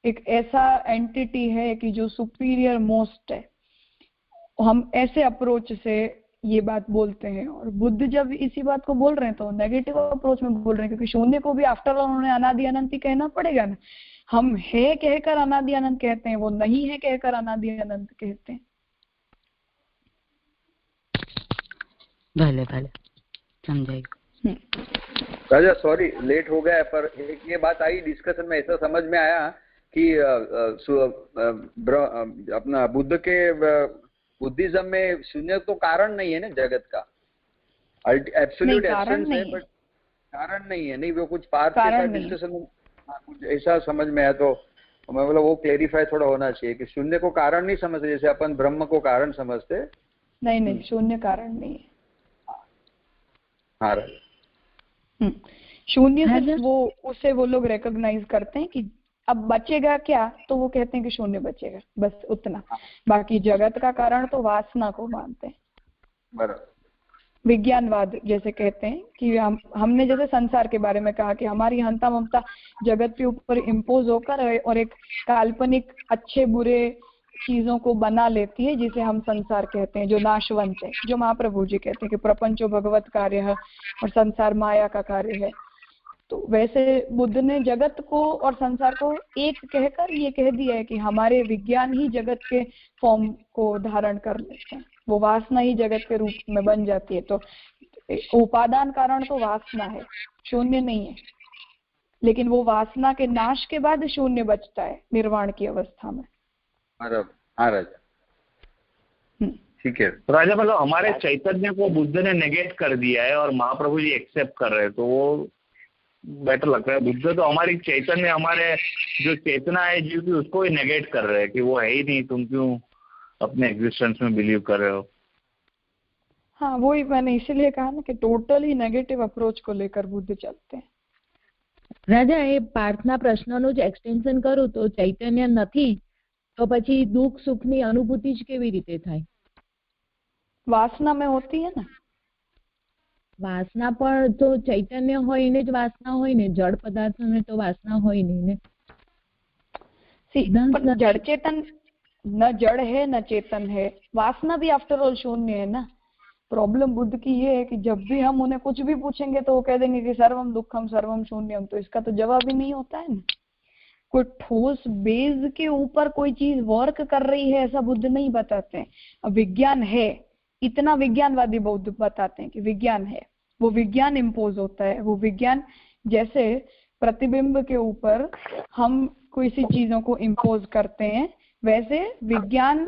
एक ऐसा एंटिटी है कि जो सुपीरियर मोस्ट है। हम ऐसे अप्रोच से ये बात बोलते हैं, और बुद्ध जब इसी बात को बोल रहे हैं तो नेगेटिव अप्रोच में बोल रहे हैं, क्योंकि शून्य को भी आफ्टर ऑल उन्होंने अनादि अनंत ही कहना पड़ेगा ना। हम है कहकर अनादि अनंत कहते हैं, वो नहीं है कहकर अनादि अनंत कहते हैं। भले भले समझाइए। राजा सॉरी लेट हो गया है, पर एक ये बात आई डिस्कशन में, ऐसा समझ में आया कि अपना बुद्ध के बुद्धिज्म में शून्य तो कारण नहीं है ना जगत का, एब्सोल्यूट एब्सेंस है, बट कारण नहीं है। नहीं वो कुछ पार्ट के डिस्कशन में कुछ ऐसा समझ में आया, तो मैं बोला वो क्लेरिफाई थोड़ा होना चाहिए कि शून्य को कारण नहीं समझते जैसे अपन ब्रह्म को कारण समझते। नहीं शून्य कारण नहीं है। हाँ शून्य सिर्फ वो उसे वो लोग रिकॉग्नाइज करते हैं कि अब बचेगा क्या, तो वो कहते हैं कि शून्य बचेगा, बस उतना। बाकी जगत का कारण तो वासना को मानते हैं। बराबर। विज्ञानवाद जैसे कहते हैं कि हमने जैसे संसार के बारे में कहा कि हमारी हंता ममता जगत के ऊपर इम्पोज होकर और एक काल्पनिक अच्छे बुरे चीजों को बना लेती है, जिसे हम संसार कहते हैं, जो नाशवंत है, जो महाप्रभु जी कहते हैं कि प्रपंचो भगवत कार्य है और संसार माया का कार्य है। तो वैसे बुद्ध ने जगत को और संसार को एक कहकर ये कह दिया है कि हमारे विज्ञान ही जगत के फॉर्म को धारण कर लेते हैं, वो वासना ही जगत के रूप में बन जाती है। तो उपादान कारण तो वासना है, शून्य नहीं है, लेकिन वो वासना के नाश के बाद शून्य बचता है निर्वाण की अवस्था में। हाँ राजा, ठीक है राजा। मतलब हमारे चैतन्य को बुद्ध ने नेगेट कर दिया है और महाप्रभु जी एक्सेप्ट कर रहे हैं, तो वो बेटर लगता है। बुद्ध तो हमारी चैतन्य, हमारे जो चेतना है जीव की, उसको ही नेगेट कर रहे हैं कि वो है ही नहीं, तुम क्यों अपने एग्जिस्टेंस में बिलीव कर रहे हो। हाँ वही मैंने इसीलिए कहा ना कि टोटली नेगेटिव अप्रोच को लेकर बुद्ध चलते हैं। રાજા એ પાર્થના પ્રશ્નનું જ એક્સટેન્શન કરું તો ચૈતન્ય નથી તો પછી દુઃખ સુખની અનુભૂતિ જ કેવી રીતે થાય? વાસના में होती है ना। વાસના પણ તો ચૈતન્ય હોય ને જ વાસના હોય ને, જળ પદાર્થને તો વાસના હોય નહીં ને। जड़ चेतन न जड़ है न चेतन है, वासना भी आफ्टर ऑल शून्य है ना। प्रॉब्लम बुद्ध की ये है कि जब भी हम उन्हें कुछ भी पूछेंगे तो वो कह देंगे कि सर्वम दुखम सर्वम शून्यम, तो इसका तो जवाब ही नहीं होता है ना। कोई ठोस बेस के ऊपर कोई चीज वर्क कर रही है ऐसा बुद्ध नहीं बताते हैं। अब विज्ञान है, इतना विज्ञानवादी बौद्ध बताते हैं कि विज्ञान है, वो विज्ञान इम्पोज होता है। वो विज्ञान जैसे प्रतिबिंब के ऊपर हम कोई सी चीजों को इम्पोज करते हैं, वैसे विज्ञान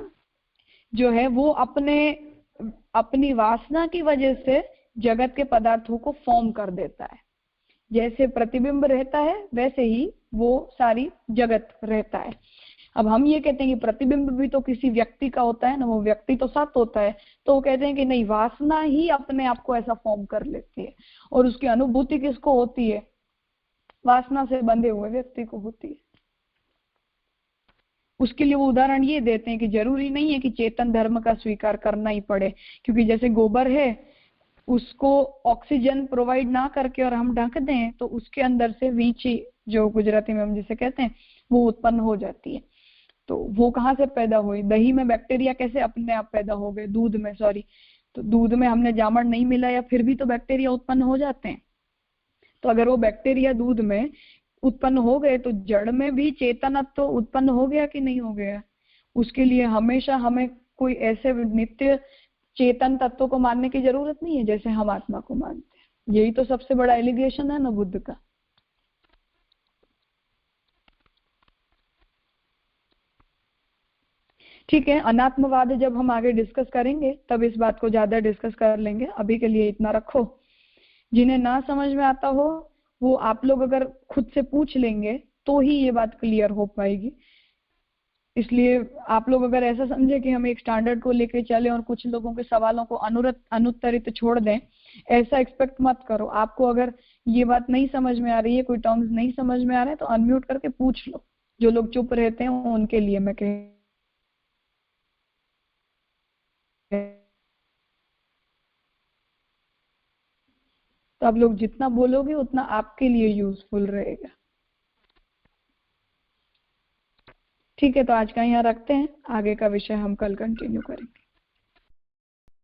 जो है वो अपनी वासना की वजह से जगत के पदार्थों को फॉर्म कर देता है। जैसे प्रतिबिंब रहता है वैसे ही वो सारी जगत रहता है। अब हम ये कहते हैं कि प्रतिबिंब भी तो किसी व्यक्ति का होता है ना, वो व्यक्ति तो सत होता है, तो वो कहते हैं कि नहीं, वासना ही अपने आप को ऐसा फॉर्म कर लेती है, और उसकी अनुभूति किसको होती है? वासना से बंधे हुए व्यक्ति को होती है। उसके लिए वो उदाहरण ये देते हैं कि जरूरी नहीं है कि चेतन धर्म का स्वीकार करना ही पड़े, क्योंकि जैसे गोबर है, उसको ऑक्सीजन प्रोवाइड ना करके और हम ढक दें तो उसके अंदर से वीची, जो गुजराती में हम जिसे कहते हैं, वो उत्पन्न हो जाती है। तो वो कहाँ से पैदा हुई? दही में बैक्टीरिया कैसे अपने आप पैदा हो गए? दूध में, सॉरी, तो दूध में हमने जामन नहीं मिलाया फिर भी तो बैक्टीरिया उत्पन्न हो जाते हैं। तो अगर वो बैक्टीरिया दूध में उत्पन्न हो गए तो जड़ में भी चेतनत्व तो उत्पन्न हो गया कि नहीं हो गया? उसके लिए हमेशा हमें कोई ऐसे नित्य चेतन तत्व को मानने की जरूरत नहीं है जैसे हम आत्मा को मानते हैं। यही तो सबसे बड़ा एलिगेशन है ना बुद्ध का। ठीक है, अनात्मवाद जब हम आगे डिस्कस करेंगे तब इस बात को ज्यादा डिस्कस कर लेंगे। अभी के लिए इतना रखो। जिन्हें ना समझ में आता हो वो आप लोग अगर खुद से पूछ लेंगे तो ही ये बात क्लियर हो पाएगी। इसलिए आप लोग अगर ऐसा समझे कि हम एक स्टैंडर्ड को लेके चले और कुछ लोगों के सवालों को अनुत्तरित छोड़ दें, ऐसा एक्सपेक्ट मत करो। आपको अगर ये बात नहीं समझ में आ रही है, कोई टर्म्स नहीं समझ में आ रहे हैं, तो अनम्यूट करके पूछ लो। जो लोग चुप रहते हैं उनके लिए मैं कह, तो आप लोग जितना बोलोगे उतना आपके लिए यूजफुल रहेगा। ठीक है, तो आज का यहाँ रखते हैं, आगे का विषय हम कल कंटिन्यू करेंगे।